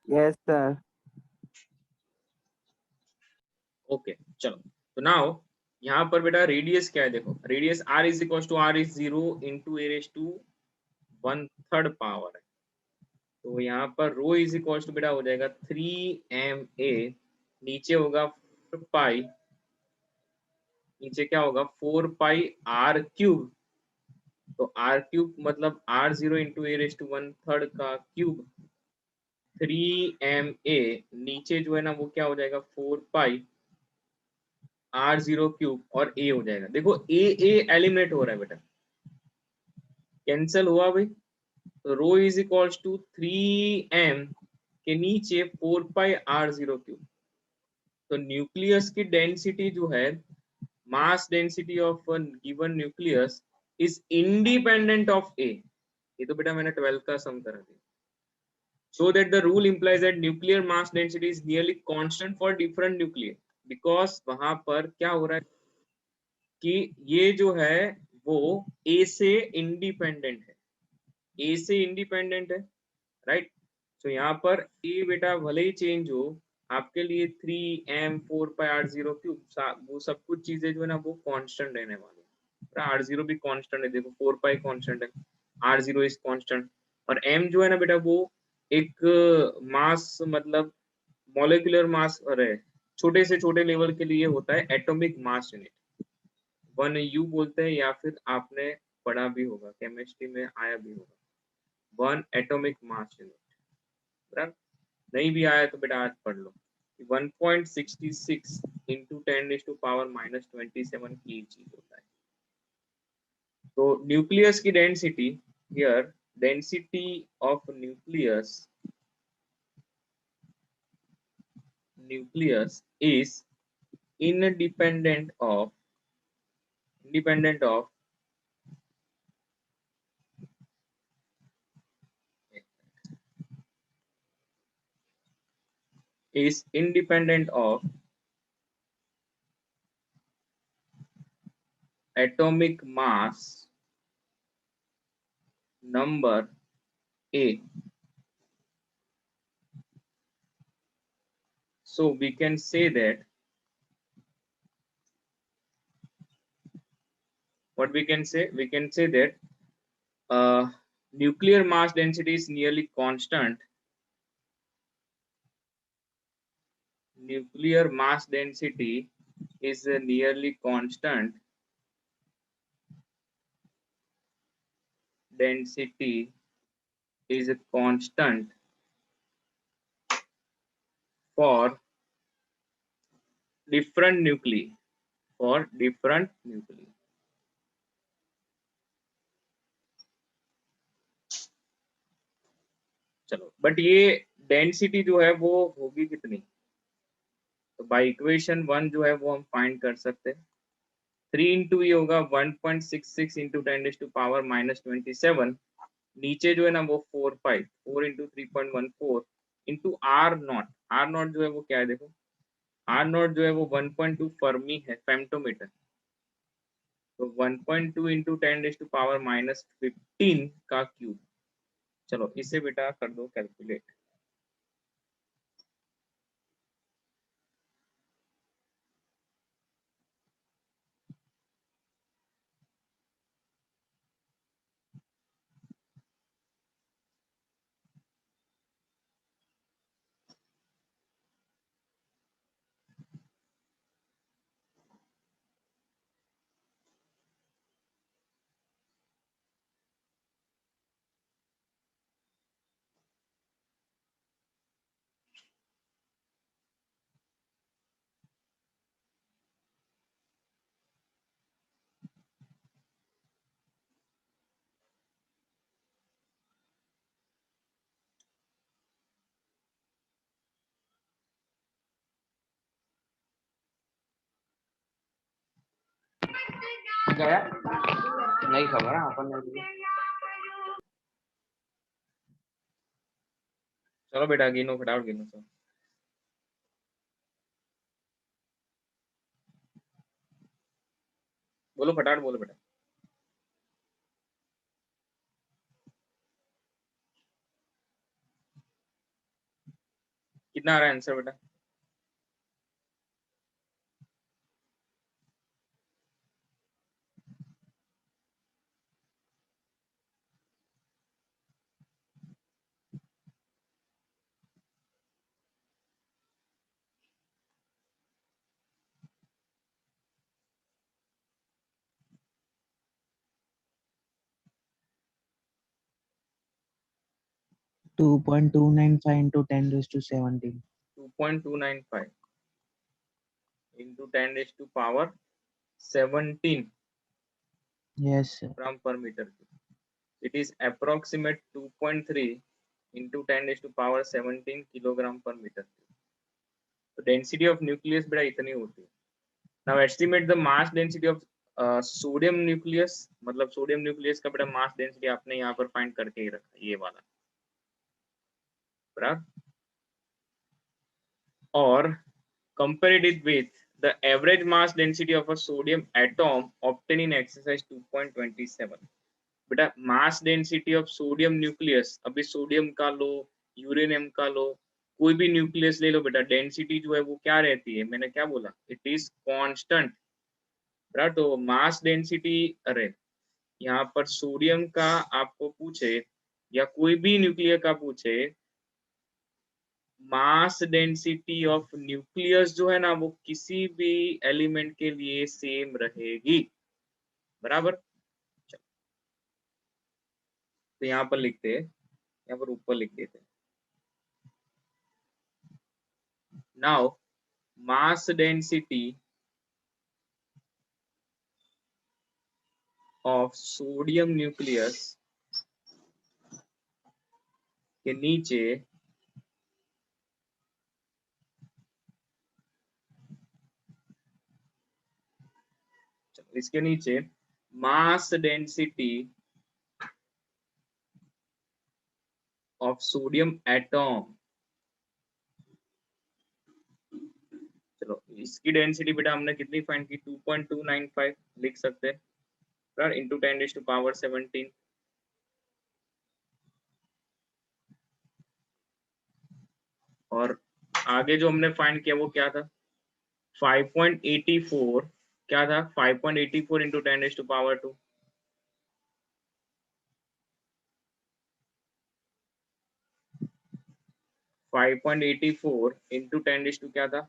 B: Yes, sir.
A: ओके चलो, तो नाउ यहाँ पर बेटा रेडियस क्या है, देखो radius r is equal to r is 0 into A raise to 1/3 power है। तो यहाँ पर रो इज इक्वल टू बेटा हो जाएगा 3ma, नीचे होगा 4 पाई, नीचे क्या होगा 4 पाई r क्यूब। तो r क्यूब मतलब r0 into A raise to 1/3 का क्यूब, 3ma, नीचे जो है ना वो क्या हो जाएगा 4 पाई r0 क्यूब, और a हो जाएगा। देखो a एलिमिनेट हो रहा है बेटा, कैंसिल हुआ भाई। तो रो इज इक्वल्स टू 3m के नीचे 4 पाई r0 क्यूब। तो न्यूक्लियस की डेंसिटी जो है, mass density of given nucleus is independent of A. ये तो बेटा मैंने 12th का सम करा दिया। So that the rule implies that nuclear mass density is nearly constant for different nuclei, because वहां पर क्या हो रहा है कि ये जो है वो ए से इंडिपेंडेंट है, ए से इंडिपेंडेंट है, राइट। तो यहाँ पर ए बेटा भले ही चेंज हो, आपके लिए 3m 4 पाई r0 क्यूब, वो सब कुछ चीजें जो है ना वो कांस्टेंट रहने वाली है। r0 भी कांस्टेंट है, देखो 4 पाई कांस्टेंट है, r0 इज कांस्टेंट, और m जो है ना बेटा वो एक मास मतलब मॉलिक्यूलर मास, अरे छोटे से छोटे लेवल के लिए होता है एटॉमिक मास यूनिट, 1U बोलते हैं, या फिर आपने पढ़ा भी होगा केमिस्ट्री में आया भी होगा 1 एटॉमिक मास यूनिट, बराबर। नहीं भी आया तो बेटा आज पढ़ लो, 1.66 इंटू 10⁻⁻27 की चीज होता है। तो न्यूक्लियस की density here, density of nucleus is independent of independent of is independent of atomic mass number A. So we can say that what we can say that nuclear mass density is nearly constant. Nuclear mass density is nearly constant. Density is a constant for different nuclei. For different nuclei. चलो, बट ये डेंसिटी जो है वो होगी कितनी? तो बाय इक्वेशन 1 जो है वो हम फाइंड कर सकते हैं. 3 इंटू ये होगा 1.66 इंटू 10⁻⁻27. नीचे जो है ना वो 4 इंटू 3.14 इंटू आर नॉट जो है वो क्या है? देखो आर नॉट जो है वो 1.2 फर्मी है, फेम्टोमीटर. तो 1.2 इंटू 10⁻⁻15 का क्यूब. चलो इसे बेटा कर दो कैलकुलेट.
D: गया नहीं खबर है अपन ने.
A: चलो बेटा गिनो, फटाफट गिनो. सब बोलो, फटाफट बोलो बेटा. कितना आ रहा है आंसर बेटा?
B: Two point two nine five into 10⁻17.
A: 2.295 into 10⁻17
B: Yes, sir.
A: gram per meter. It is approximate 2.3 into 10⁻17 kilogram per meter. So density of nucleus बेटा इतनी होती है. Now estimate the mass density of sodium nucleus. मतलब सोडियम न्यूक्लियस का बेटा मास डेंसिटी आपने यहाँ पर फाइंड करके ही रखा, ये वाला बराबर. और compare it with the average mass density of a sodium atom obtained in exercise 2.27. बेटा मास डेंसिटी ऑफ सोडियम न्यूक्लियस, अभी सोडियम का लो, यूरेनियम का लो, कोई भी न्यूक्लियस ले लो बेटा, डेंसिटी जो है वो क्या रहती है? मैंने क्या बोला? It is constant. राइट. तो मास डेंसिटी, अरे यहाँ पर सोडियम का आपको पूछे या कोई भी न्यूक्लियर का पूछे, मास डेंसिटी ऑफ न्यूक्लियस जो है ना वो किसी भी एलिमेंट के लिए सेम रहेगी. बराबर. तो यहाँ पर लिखते हैं, यहाँ पर ऊपर लिख देते हैं. Now mass density of sodium nucleus के नीचे इसके नीचे मास डेंसिटी ऑफ सोडियम एटॉम, चलो इसकी डेंसिटी बेटा हमने कितनी फाइंड की 2.295 लिख सकते हैं इंटू 10⁻17। और आगे जो हमने फाइंड किया वो क्या था 5.84, क्या था 5.84 इंटू 10⁻², 5.84 इंटू 10 क्या था,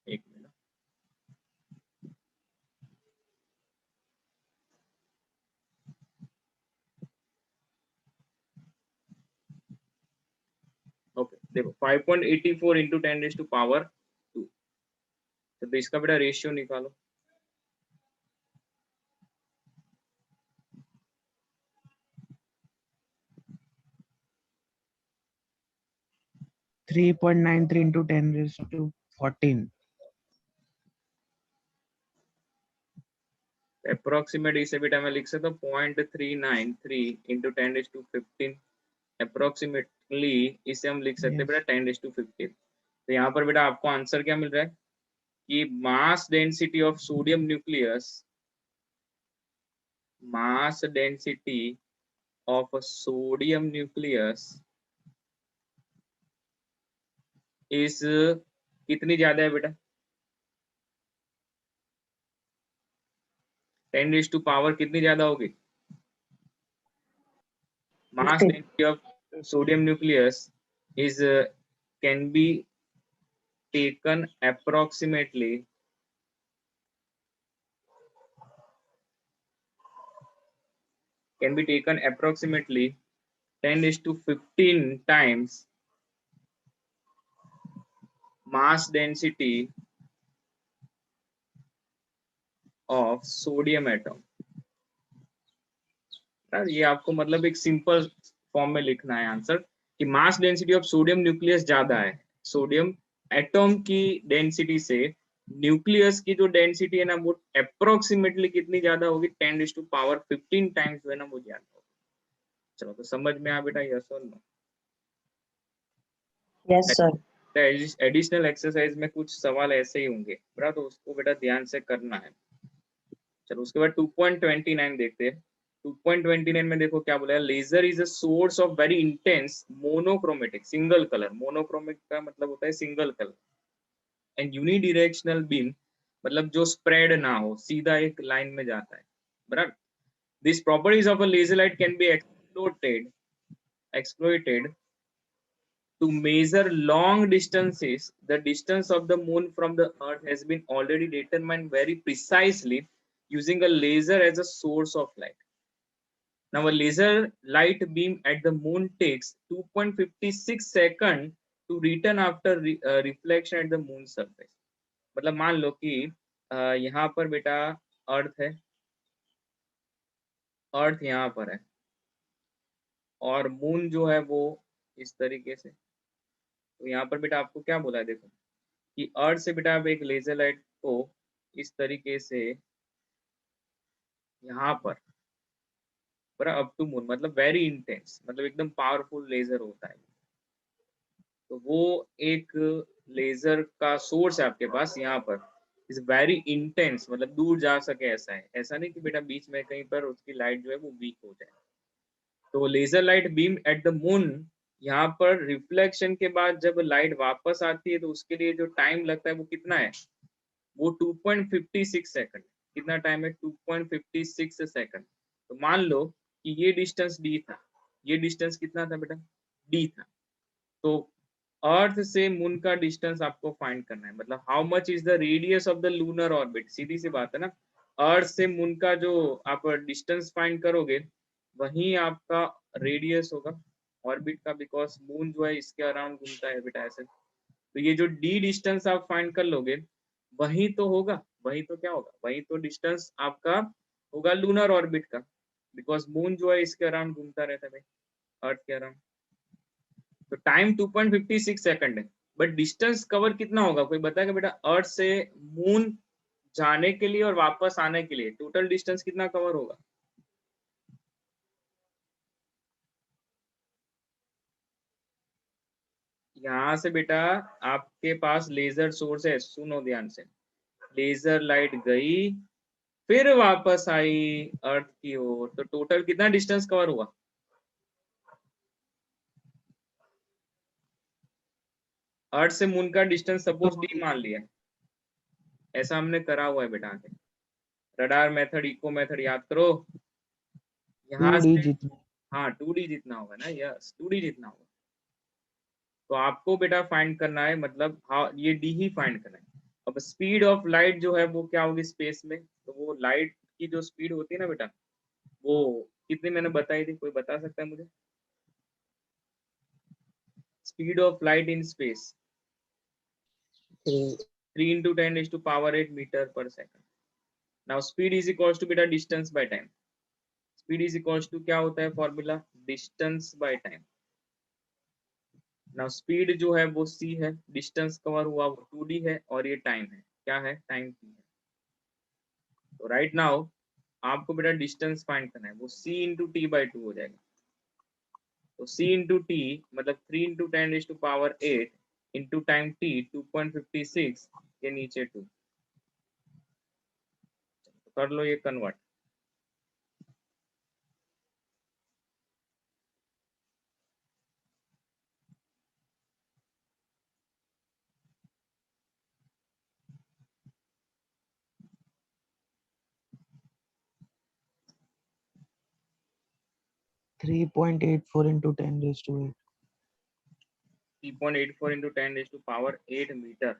A: एक मिनट, ओके देखो 5.84 इंटू 10⁻², तो इसका बेटा रेशियो निकालो।
B: Three 3.93 into 10⁻14.
A: अप्रोक्सीमेट इसे बेटा मैं लिख सकता हूँ 0.393 इंटू 10⁻15, अप्रोक्सीमेटली इसे हम लिख सकते हैं बेटा 10⁻15। तो यहाँ पर बेटा आपको आंसर क्या मिल रहा है कि मास density of sodium nucleus, mass density of sodium nucleus इस कितनी ज्यादा है बेटा 10⁻, कितनी ज्यादा होगी, mass
C: 15.
A: density of sodium nucleus is can be taken approximately 10⁻15 times mass density of sodium atom। ये आपको मतलब एक सिंपल फॉर्म में लिखना है आंसर कि मास डेंसिटी ऑफ सोडियम न्यूक्लियस ज्यादा है सोडियम एटॉम की डेंसिटी से, न्यूक्लियस की जो डेंसिटी है ना वो अप्रोक्सीमेटली कितनी ज्यादा होगी 10⁻15 टाइम्स जो है ना वो ज्यादा होगी। चलो तो समझ में आ बेटा, यस और no.
C: Yes, sir.
A: Additional exercise में कुछ सवाल ऐसे ही होंगे बेटा, तो उसको बेटा ध्यान से करना है। चलो उसके बाद 2.29 देखते हैं। 2.29 में देखो क्या बोला है, laser is a source of very intense monochromatic single colour, monochromic का मतलब होता है single colour, and unidirectional beam मतलब जो स्प्रेड ना हो, सीधा एक लाइन में जाता है, बराबर। This properties of a laser light can be exploited to measure long distances. The distance of the moon from the earth has been already determined very precisely using a laser as a source of light. Now a laser light beam at the moon takes 2.56 seconds to return after reflection at the moon surface। मतलब मान लो कि यहाँ पर बेटा अर्थ है, अर्थ यहाँ पर है और मून जो है वो इस तरीके से, तो यहाँ पर बेटा आपको क्या बोला है देखो कि अर्थ से बेटा आप एक लेजर लाइट को इस तरीके से यहाँ पर अप टू मून मतलब वेरी इंटेंस मतलब एकदम पावरफुल लेजर होता है, तो वो एक लेजर का सोर्स है आपके पास यहाँ पर, इज वेरी इंटेंस मतलब दूर जा सके ऐसा है, ऐसा नहीं कि बेटा बीच में कहीं पर उसकी लाइट जो है वो वीक हो जाए। तो laser light beam at the moon, यहाँ पर रिफ्लेक्शन के बाद जब लाइट वापस आती है तो उसके लिए जो टाइम लगता है वो कितना है, वो 2.56 सेकंड। कितना टाइम है 2.56 सेकंड। तो मान लो कि ये डिस्टेंस डी था, ये डिस्टेंस कितना था बेटा डी था, तो अर्थ से मून का डिस्टेंस आपको फाइंड करना है, मतलब how much is the radius of the lunar orbit, सीधी सी बात है ना, अर्थ से मून का जो आप डिस्टेंस फाइंड करोगे वही आपका रेडियस होगा ऑर्बिट का, बिकॉज मून जो है इसके अराउंड घूमता है बेटा ऐसे। तो ये जो डी डिस्टेंस आप फाइंड कर लोगे वही तो होगा, वही तो क्या होगा, वही तो डिस्टेंस आपका होगा लूनर ऑर्बिट का, बिकॉज मून जो है इसके अराउंड घूमता रहता है भाई अर्थ के अराउंड। तो टाइम 2.56 सेकंड है, बट डिस्टेंस कवर कितना होगा कोई बताएगा बेटा, अर्थ से मून जाने के लिए और वापस आने के लिए टोटल डिस्टेंस कितना कवर होगा? यहाँ से बेटा आपके पास लेजर सोर्स है, सुनो ध्यान से, लेजर लाइट गई फिर वापस आई अर्थ की ओर, तो टोटल कितना डिस्टेंस कवर हुआ? अर्थ से मून का डिस्टेंस सपोज डी मान लिया, ऐसा हमने करा हुआ है बेटा आगे। रडार मेथड, इको मेथड याद करो। यहाँ
B: 2D
A: से
B: जितना।
A: हाँ 2D जितना होगा ना, यस 2D जितना होगा। तो आपको बेटा फाइंड करना है, मतलब हाँ ये डी ही फाइंड करना है। अब स्पीड ऑफ लाइट जो है वो क्या होगी स्पेस में, तो वो लाइट की जो स्पीड होती है ना बेटा, वो कितनी मैंने बताई थी, कोई बता सकता है मुझे? Speed of light in space 3 into 10 raised to power 8 meter per second. Now speed is equals to beta distance by time. Speed is equals to क्या होता है formula? distance by time. Now speed जो है वो c है, distance कवर हुआ वो 2d है, और ये टाइम है, क्या है? टाइम t है। तो राइट नाउ आपको बेटा डिस्टेंस फाइंड करना है, वो c into t by 2 हो जाएगा। तो c into t मतलब 3 into 10 raised to power 8 into time t 2.56 के नीचे 2। कर लो ये convert.
B: 3.84 into 10 raised to 8.
A: 3.84 into 10 raised to power 8 metre.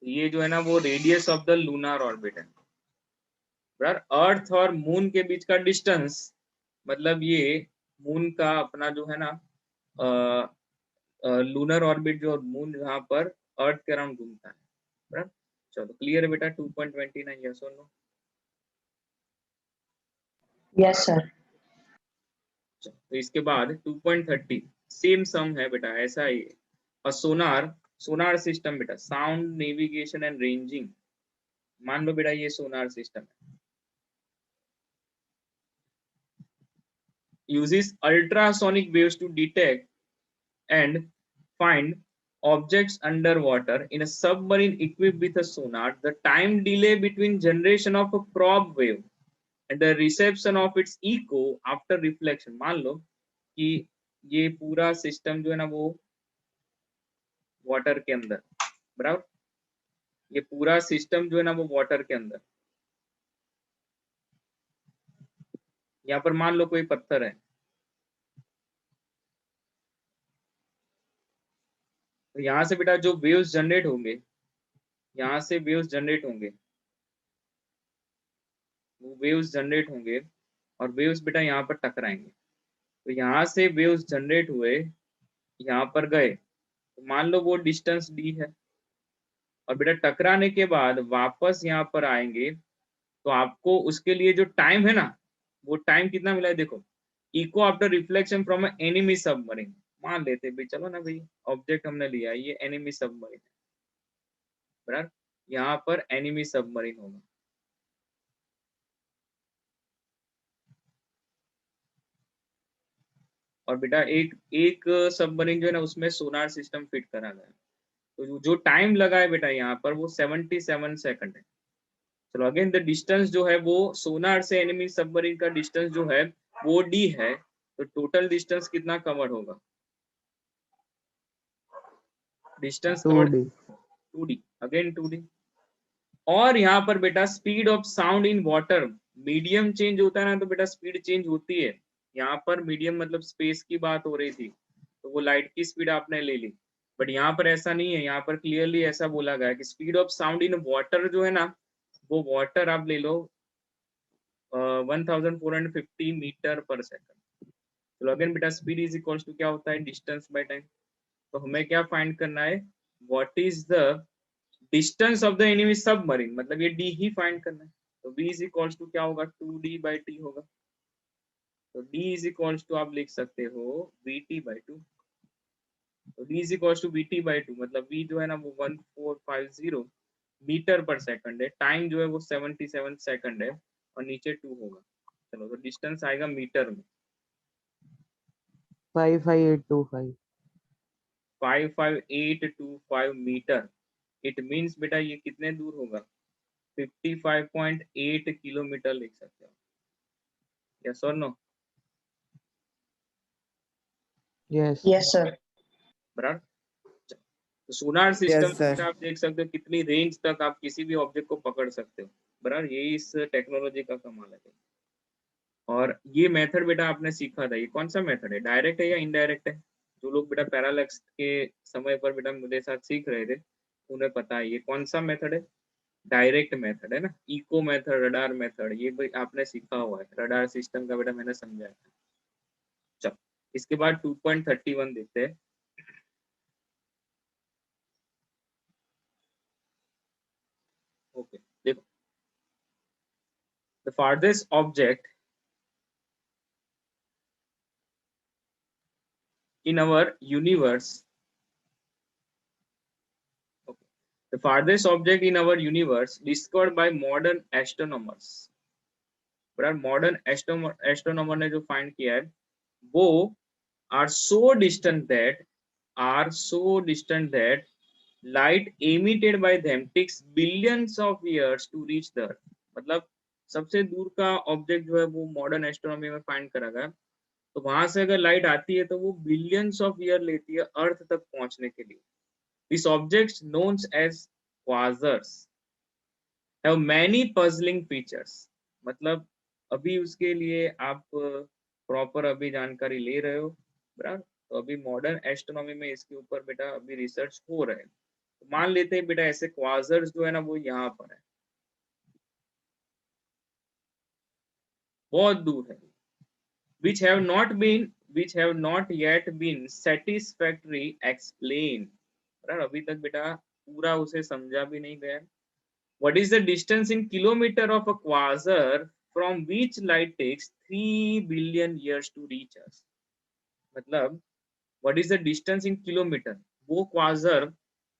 A: ये जो है ना वो radius of the lunar orbit है। अर्थ और मून के बीच का डिस्टेंस, मतलब ये मून का अपना जो है ना लूनर ऑर्बिट, जो मून जहाँ पर अर्थ के अराउंड घूमता है, बराबर। चलो क्लियर है बेटा? 2.29 यस और नो?
C: Yes, sir.
A: तो इसके बाद 2.30 सेम सम है बेटा, ऐसा ही है। और सोनार, सोनार सिस्टम बेटा, साउंड नेविगेशन एंड रेंजिंग, मान लो बेटा ये सोनार सिस्टम है, uses ultrasonic waves to detect and find objects underwater in a submarine equipped with a sonar. The time delay between generation of a probe wave and the reception of its echo after reflection, मान लो कि ये पूरा सिस्टम जो है ना वो वाटर के अंदर, बराबर, ये पूरा सिस्टम जो है ना वो वाटर के अंदर, यहाँ पर मान लो कोई पत्थर है, तो यहाँ से बेटा जो वेव्स जनरेट होंगे, यहाँ से वेव्स जनरेट होंगे, वो वेव्स जनरेट होंगे और वेव्स बेटा यहाँ पर टकराएंगे। तो यहाँ से वेव्स जनरेट हुए, यहाँ पर गए, तो मान लो वो डिस्टेंस डी है, और बेटा टकराने के बाद वापस यहाँ पर आएंगे, तो आपको उसके लिए जो टाइम है ना, वो टाइम कितना मिला है देखो, echo after reflection from enemy submarine, मान लेते भाई, चलो ना भाई, ऑब्जेक्ट हमने लिया, ये एनिमी सबमरीन है, बराबर, यहाँ पर एनिमी सबमरीन होगा। और बेटा एक एक सबमरीन जो है ना उसमें सोनार सिस्टम फिट करा गया है। तो जो टाइम लगा है बेटा यहाँ पर वो 77 सेकंड है। चलो अगेन द डिस्टेंस जो है वो सोनार से एनिमी सबमरीन का डिस्टेंस जो है वो डी है, तो टोटल डिस्टेंस कितना कवर होगा? Distance cover
B: 2D.
A: 2D, again 2D। और यहाँ पर बेटा speed of sound in water, medium change होता है ना, तो बेटा स्पीड चेंज होती है। यहाँ पर मीडियम मतलब स्पेस की बात हो रही थी, तो वो लाइट की स्पीड आपने ले ली, बट यहाँ पर ऐसा नहीं है। यहाँ पर क्लियरली ऐसा बोला गया है कि speed of sound in water जो है ना, वो वाटर आप ले लो 1450 मीटर पर सेकंड। तो अगेन बेटा स्पीड इज इक्वल्स टू क्या होता है? Distance by time. तो हमें क्या फाइंड करना है? What is the distance of the enemy submarine, मतलब ये डी ही फाइंड करना है। तो v इज इक्वल्स टू क्या होगा? 2d/t होगा। तो d इज इक्वल्स टू आप लिख सकते हो vt/2। तो d is equals to vt/2, मतलब v जो है ना वो 1450 मीटर पर सेकंड है, टाइम जो है वो 77 सेकंड है और नीचे 2 होगा। चलो तो डिस्टेंस आएगा मीटर में,
B: 55825।
A: 55825 मीटर। इट मीन्स बेटा ये कितने दूर होगा, 55.8 किलोमीटर लिख सकते हो। यस और नो?
B: यस।
C: Yes, sir.
A: बराबर। तो सोनार सिस्टम
E: यस सर।
A: आप देख सकते हो कितनी रेंज तक आप किसी भी ऑब्जेक्ट को पकड़ सकते हो। बराबर, यही इस टेक्नोलॉजी का कमाल है। और ये मेथड बेटा आपने सीखा था, ये कौन सा मेथड है, डायरेक्ट है या इनडायरेक्ट है? जो लोग बेटा पैरालैक्स के समय पर बेटा मेरे साथ सीख रहे थे उन्हें पता है ये कौन सा मेथड है। डायरेक्ट मेथड है ना, इको मेथड, रडार मेथड, ये भी आपने सीखा हुआ है। रडार सिस्टम का बेटा मैंने समझाया था। चलो इसके बाद 2.31 देखते हैं। ओके देखो, the farthest object in our universe, okay, the farthest object in our universe discovered by modern astronomers, बराबर, मॉडर्न एस्ट्रोनॉमर ने जो फाइंड किया है वो are so distant that, are so distant that light emitted by them takes billions of years to reach the earth. मतलब सबसे दूर का ऑब्जेक्ट जो है वो मॉडर्न एस्ट्रोनॉमी में फाइंड करा गया, तो वहां से अगर लाइट आती है तो वो बिलियंस ऑफ ईयर लेती है अर्थ तक पहुंचने के लिए। These objects known as quasars have many puzzling features। मतलब अभी उसके लिए आप प्रॉपर अभी जानकारी ले रहे हो, बराबर। तो अभी मॉडर्न एस्ट्रोनॉमी में इसके ऊपर बेटा अभी रिसर्च हो रहे हैं। तो मान लेते हैं बेटा ऐसे क्वाजर्स जो है ना वो यहाँ पर है, बहुत दूर है, which have not been, which have not yet been satisfactory explained। बराबर, अभी तक बेटा पूरा उसे समझा भी नहीं गया। What is the distance in kilometer of a quasar from which light takes 3 billion years to reach us? मतलब what is the distance in kilometer, वो क्वाजर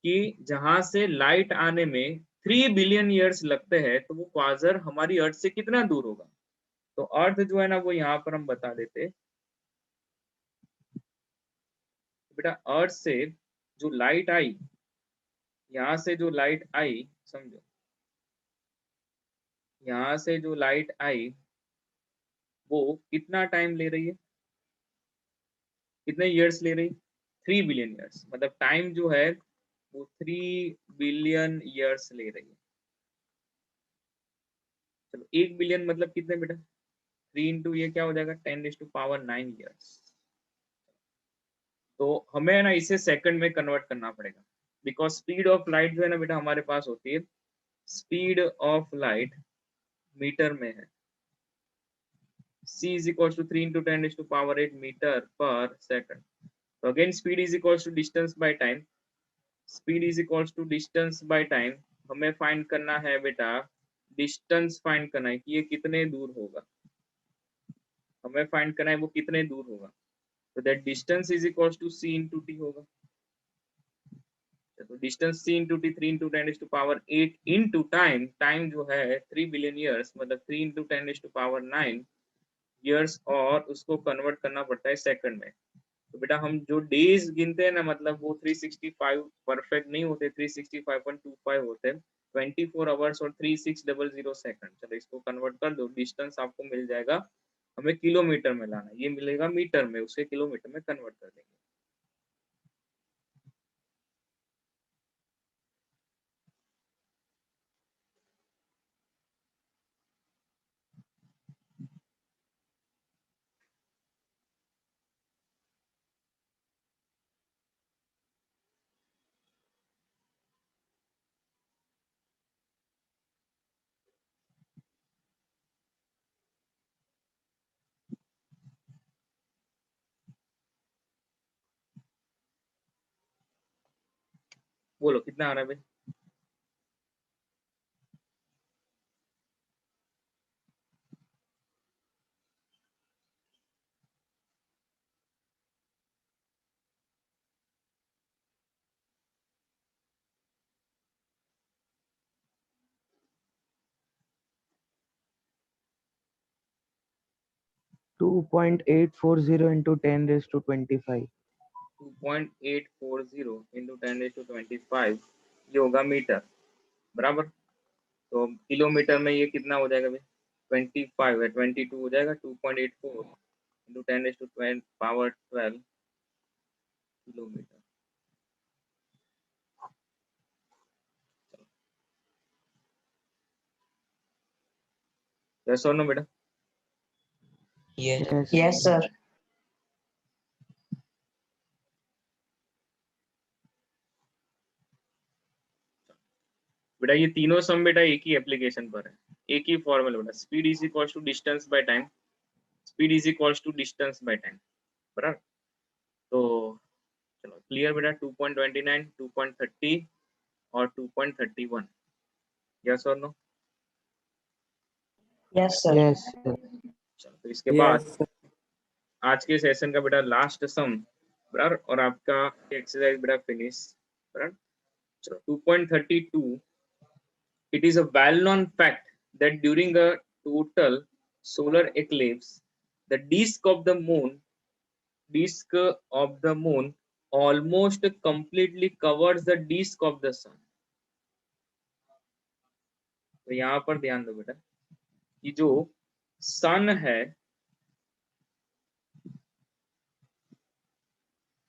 A: की जहां से लाइट आने में 3 बिलियन ईयर्स लगते हैं, तो वो क्वाजर हमारी अर्थ से कितना दूर होगा? तो अर्थ जो है ना वो यहाँ पर हम बता देते बेटा, अर्थ से जो लाइट आई, यहाँ से जो लाइट आई, समझो, यहाँ से जो लाइट आई वो कितना टाइम ले रही है, कितने ईयर्स ले रही, 3 बिलियन ईयर्स। मतलब टाइम जो है वो 3 बिलियन ईयर्स ले रही है। चलो 1 बिलियन मतलब कितने बेटा, 3 इंटू ये क्या हो जाएगा, 10⁻⁹ ईयर्स। तो हमें ना इसे सेकंड में कन्वर्ट करना पड़ेगा, बिकॉज स्पीड ऑफ लाइट जो है ना बेटा हमारे पास होती है, स्पीड ऑफ लाइट मीटर में है, c is equals to 3 into 10⁸ metre per second. तो again speed is equals to distance by time, speed is equals to distance by time. हमें फाइंड करना है बेटा, डिस्टेंस फाइंड करना है कि ये कितने दूर होगा, हमें फाइंड करना है वो कितने दूर होगा। तो that distance is equals to c into t होगा। तो distance c into t 3 into 10⁸ into time, time जो है 3 बिलियन ईयर्स, मतलब 3 इंटू 10⁹ ईयर्स, और उसको कन्वर्ट करना पड़ता है सेकंड में। तो बेटा हम जो डेज गिनते हैं ना, मतलब वो 365 परफेक्ट नहीं होते, 365.25 होते हैं, 24 आवर्स और 3600 सेकंड। चलो इसको कन्वर्ट कर दो, डिस्टेंस आपको मिल जाएगा, हमें किलोमीटर में लाना, ये मिलेगा मीटर में, उसे किलोमीटर में कन्वर्ट कर देंगे। बोलो कितना आ रहा है भाई?
B: 2.840 into 10 raised to 25.
A: 2.840 into 10⁻25 ये होगा मीटर, बराबर। तो किलोमीटर में ये कितना हो जाएगा भाई, 25 है, 22 हो जाएगा। 2.84 into 10⁻12 किलोमीटर। यस और नो बेटा?
B: Yes.
C: Yes, sir.
A: बेटा ये तीनों सम बेटा एक ही एप्लीकेशन पर है, एक ही फॉर्मूला बेटा। Speed is equals to distance by time, speed is equals to distance by time, बराबर। तो चलो क्लियर बेटा। 2.29, 2.30 और 2.31, यस और no?
C: Yes, sir.
B: Yes, sir.
A: चलो तो इसके बाद आज के सेशन का बेटा लास्ट सम, बराबर, और आपका एक्सरसाइज बेटा फिनिश, बराबर। चलो 2.32, it is a well-known fact that during a total solar eclipse, the disk of the moon almost completely covers the disk of the sun. तो यहाँ पर ध्यान दो बेटा कि जो सन है,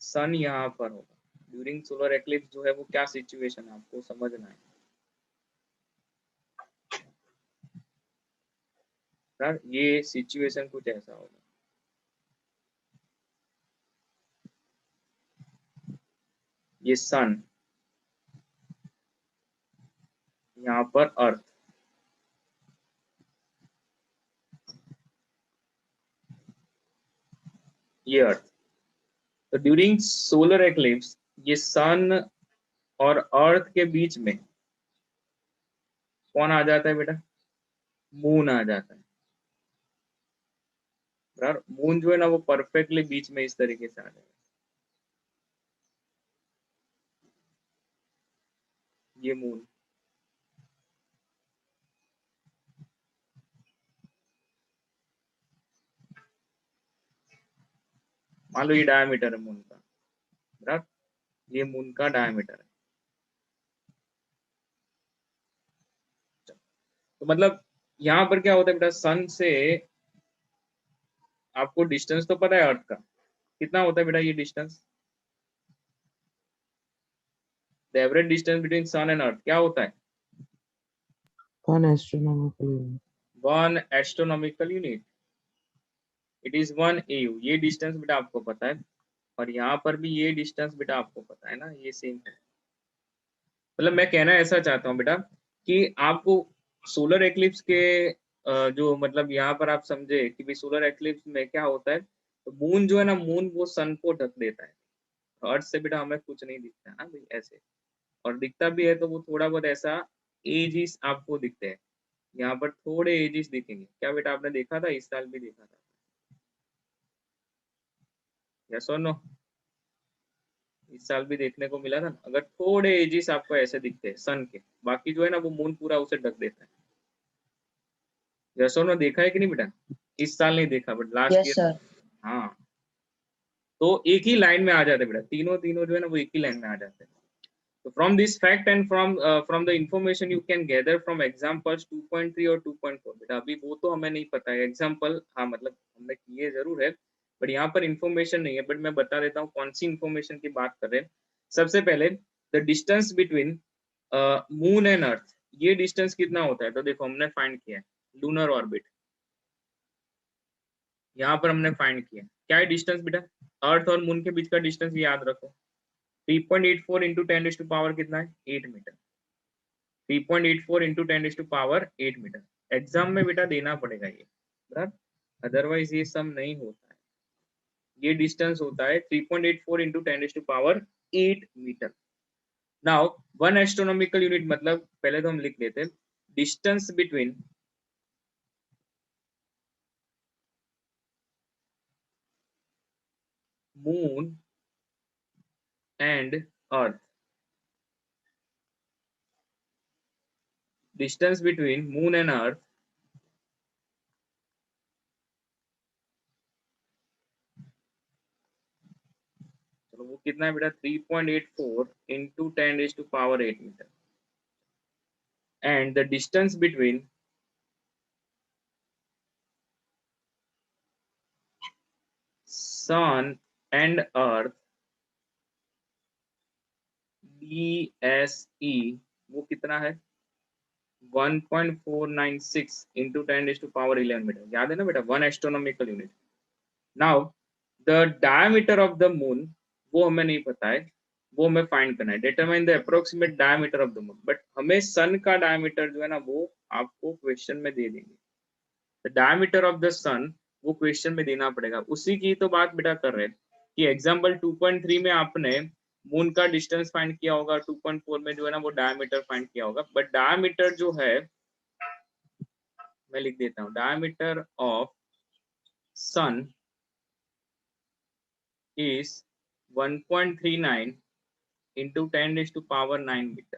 A: सन यहाँ पर होगा ड्यूरिंग सोलर एक्लिप्स। जो है वो क्या सिचुएशन है आपको समझना है सर। ये सिचुएशन कुछ ऐसा होगा, ये सन, यहाँ पर अर्थ, ये अर्थ। तो ड्यूरिंग सोलर एक्लिप्स ये सन और अर्थ के बीच में कौन आ जाता है बेटा? मून आ जाता है, बराबर। मून जो है ना वो परफेक्टली बीच में इस तरीके से आ जाएगा, ये मून। मान लो ये डायमीटर है मून का, बराबर, ये मून का डायमीटर है। तो मतलब यहाँ पर क्या होता है बेटा, सन से आपको डिस्टेंस तो पता है अर्थ का कितना होता है बेटा, ये distance, the average distance between sun and earth क्या होता है?
B: 1 astronomical unit.
A: 1 astronomical unit, it is 1 AU। ये डिस्टेंस बेटा आपको पता है, और यहाँ पर भी ये डिस्टेंस बेटा आपको पता है ना, ये सेम है। मतलब मैं कहना ऐसा चाहता हूँ बेटा कि आपको सोलर एक्लिप्स के जो मतलब यहाँ पर आप समझे कि भाई सोलर एक्लिप्स में क्या होता है, तो मून जो है ना, मून वो सन को ढक देता है। अर्थ से बेटा हमें कुछ नहीं दिखता है ना भाई ऐसे, और दिखता भी है तो वो थोड़ा बहुत ऐसा एजिस आपको दिखते हैं। यहाँ पर थोड़े एजिस दिखेंगे, क्या बेटा आपने देखा था? इस साल भी देखा था, यस और नो? इस साल भी देखने को मिला था ना। अगर थोड़े एजिस आपको ऐसे दिखते हैं सन के, बाकी जो है ना वो मून पूरा उसे ढक देता है। यस और नो? देखा है कि नहीं बेटा? इस साल नहीं देखा but last
C: Yes,
A: year.
C: sir.
A: हाँ, तो एक ही लाइन में आ जाते बेटा, तीनों तीनों जो है ना वो एक ही लाइन में आ जाते हैं। तो from this fact and from the information you can gather from examples 2.3 और 2.4। बेटा अभी वो तो हमें नहीं पता है एग्जांपल, हाँ मतलब हमने किए जरूर है, बट यहाँ पर इंफॉर्मेशन नहीं है। बट मैं बता देता हूँ कौन सी इंफॉर्मेशन की बात कर रहे हैं। सबसे पहले the distance between moon and अर्थ, ये डिस्टेंस कितना होता है? तो देखो हमने फाइंड किया है लूनर ऑर्बिट, यहाँ पर हमने फाइंड किया क्या है डिस्टेंस बेटा? अर्थ और मून के बीच का डिस्टेंस याद रखो, 3.84 इंटू 10 टू पावर कितना है? 8 metre. 3.84 into 10 to power 8 metre. Exam में बेटा देना पड़ेगा ये, बराबर, अदरवाइज ये सम नहीं होता है। ये डिस्टेंस होता है 3.84 into 10 to power 8 metre. Now 1 astronomical unit मतलब पहले तो हम लिख लेते हैं distance between moon and earth, distance between moon and earth तो वो कितना है बेटा 3.84 into 10⁸ metre and the distance between sun and earth DSE वो कितना है 1.496 into 10⁻11 मीटर। याद है ना बेटा 1 astronomical unit. Now the diameter of the moon वो हमें नहीं पता है, वो हमें फाइंड करना है। Determine the approximate diameter of the moon, but हमें सन का डायमीटर जो है ना वो आपको क्वेश्चन में दे देंगे। द डायमीटर ऑफ द सन वो क्वेश्चन में देना पड़ेगा। उसी की तो बात बेटा कर रहे हैं कि एग्जाम्पल 2.3 में आपने मून का डिस्टेंस फाइंड किया होगा, 2.4 में जो है ना वो डायमीटर फाइंड किया होगा, बट डायमीटर जो है मैं लिख देता हूँ, diameter of sun is 1.39 into 10⁻9 metre.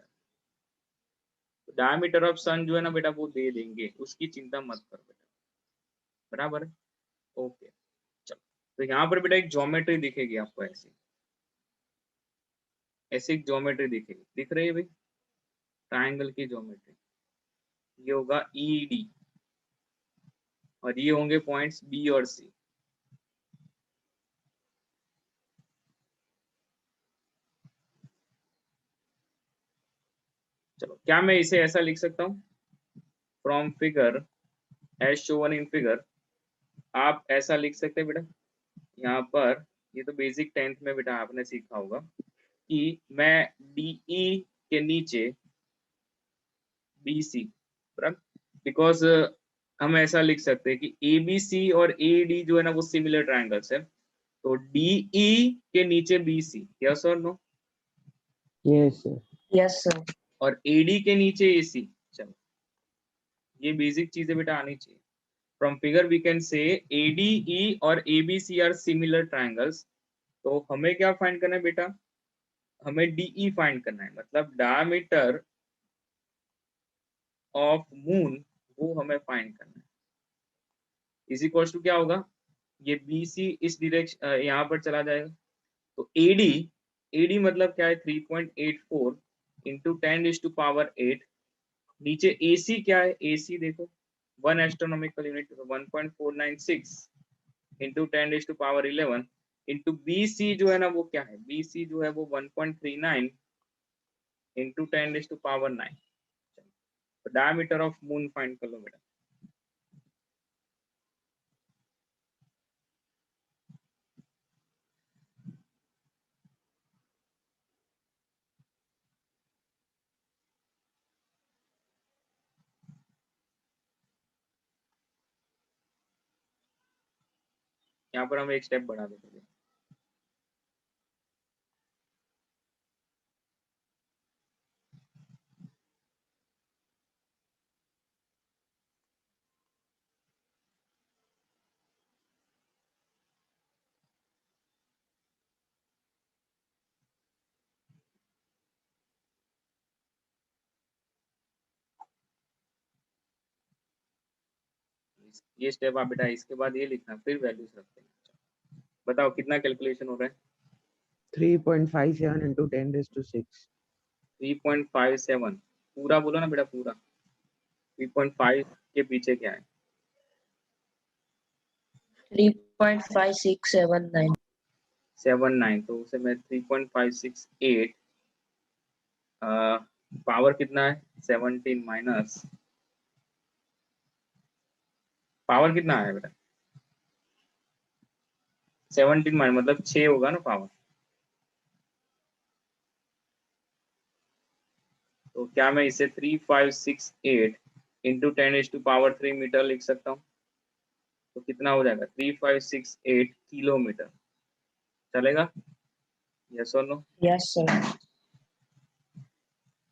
A: तो डायमीटर ऑफ सन जो है ना बेटा वो दे देंगे, उसकी चिंता मत कर बेटा, बराबर है। ओके चलो, तो यहाँ पर बेटा एक ज्योमेट्री दिखेगी आपको, ऐसी ऐसी एक ज्योमेट्री दिखेगी, दिख रही है भाई, ट्रायंगल की ज्योमेट्री। ये होगा ED और ये होंगे पॉइंट्स B और C। चलो, क्या मैं इसे ऐसा लिख सकता हूँ, from figure as shown in figure, आप ऐसा लिख सकते हैं बेटा। यहाँ पर ये तो बेसिक 10th में बेटा आपने सीखा होगा कि मैं DE के नीचे BC, बिकॉज हम ऐसा लिख सकते हैं कि ABC और AD जो है ना वो सिमिलर ट्रायंगल्स है, तो DE के नीचे BC, यस और no?
B: Yes, sir.
C: Yes, sir.
A: और AD के नीचे AC। चलो, ये बेसिक चीजें बेटा आनी चाहिए। From figure we can say ADE और ABC आर सिमिलर ट्रायंगल्स। तो हमें क्या फाइंड करना है बेटा, हमें DE फाइंड करना है, मतलब डायमीटर ऑफ मून वो हमें फाइंड करना है। इज इक्वल टू क्या होगा, ये BC इस डायरेक्शन यहाँ पर चला जाएगा, तो AD मतलब क्या है 3.84 इंटू 10⁸8। नीचे AC क्या है, AC देखो 1 astronomical unit 1.496 into 10⁻11 into BC जो है ना वो क्या है, BC जो है वो 1.39 इंटू 10⁻9। तो डायमीटर ऑफ मून फाइंड कर लो बेटा। यहाँ पर हम एक स्टेप बढ़ा देते हैं। ये स्टेप आप बेटा इसके बाद ये लिखना, फिर वैल्यूज रखते हैं। बताओ कितना कैलकुलेशन हो रहा है?
B: 3.57 into 10⁶.
A: 3.57 पूरा बोलो ना बेटा, पूरा 3.5 के पीछे क्या है?
C: 3.5679.
A: 79, तो उसे मैं 3.568 पावर कितना है 17 माइनस पावर कितना है बेटा 17 माइनस मतलब 6 होगा ना पावर। तो क्या मैं इसे 3568 इंटू 10⁻³ मीटर लिख सकता हूँ? तो कितना हो जाएगा 3568 किलोमीटर, चलेगा? यस और no?
C: Yes, sir.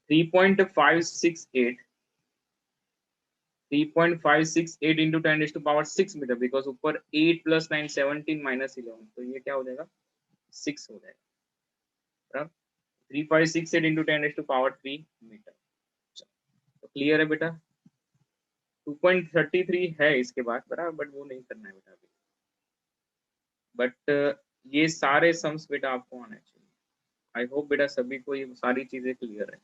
A: 3.568 into 10⁻6 metre, because ऊपर 8 + 9 17 माइनस 11, तो ये क्या हो जाएगा 6 हो जाएगा। 3568 इंटू 10⁻³ मीटर। तो क्लियर है बेटा? 2.33 है इसके बाद बराबर, बट वो नहीं करना है बेटा अभी। बट ये सारे सम्स बेटा आपको आने चाहिए। आई होप बेटा सभी को ये सारी चीजें क्लियर है।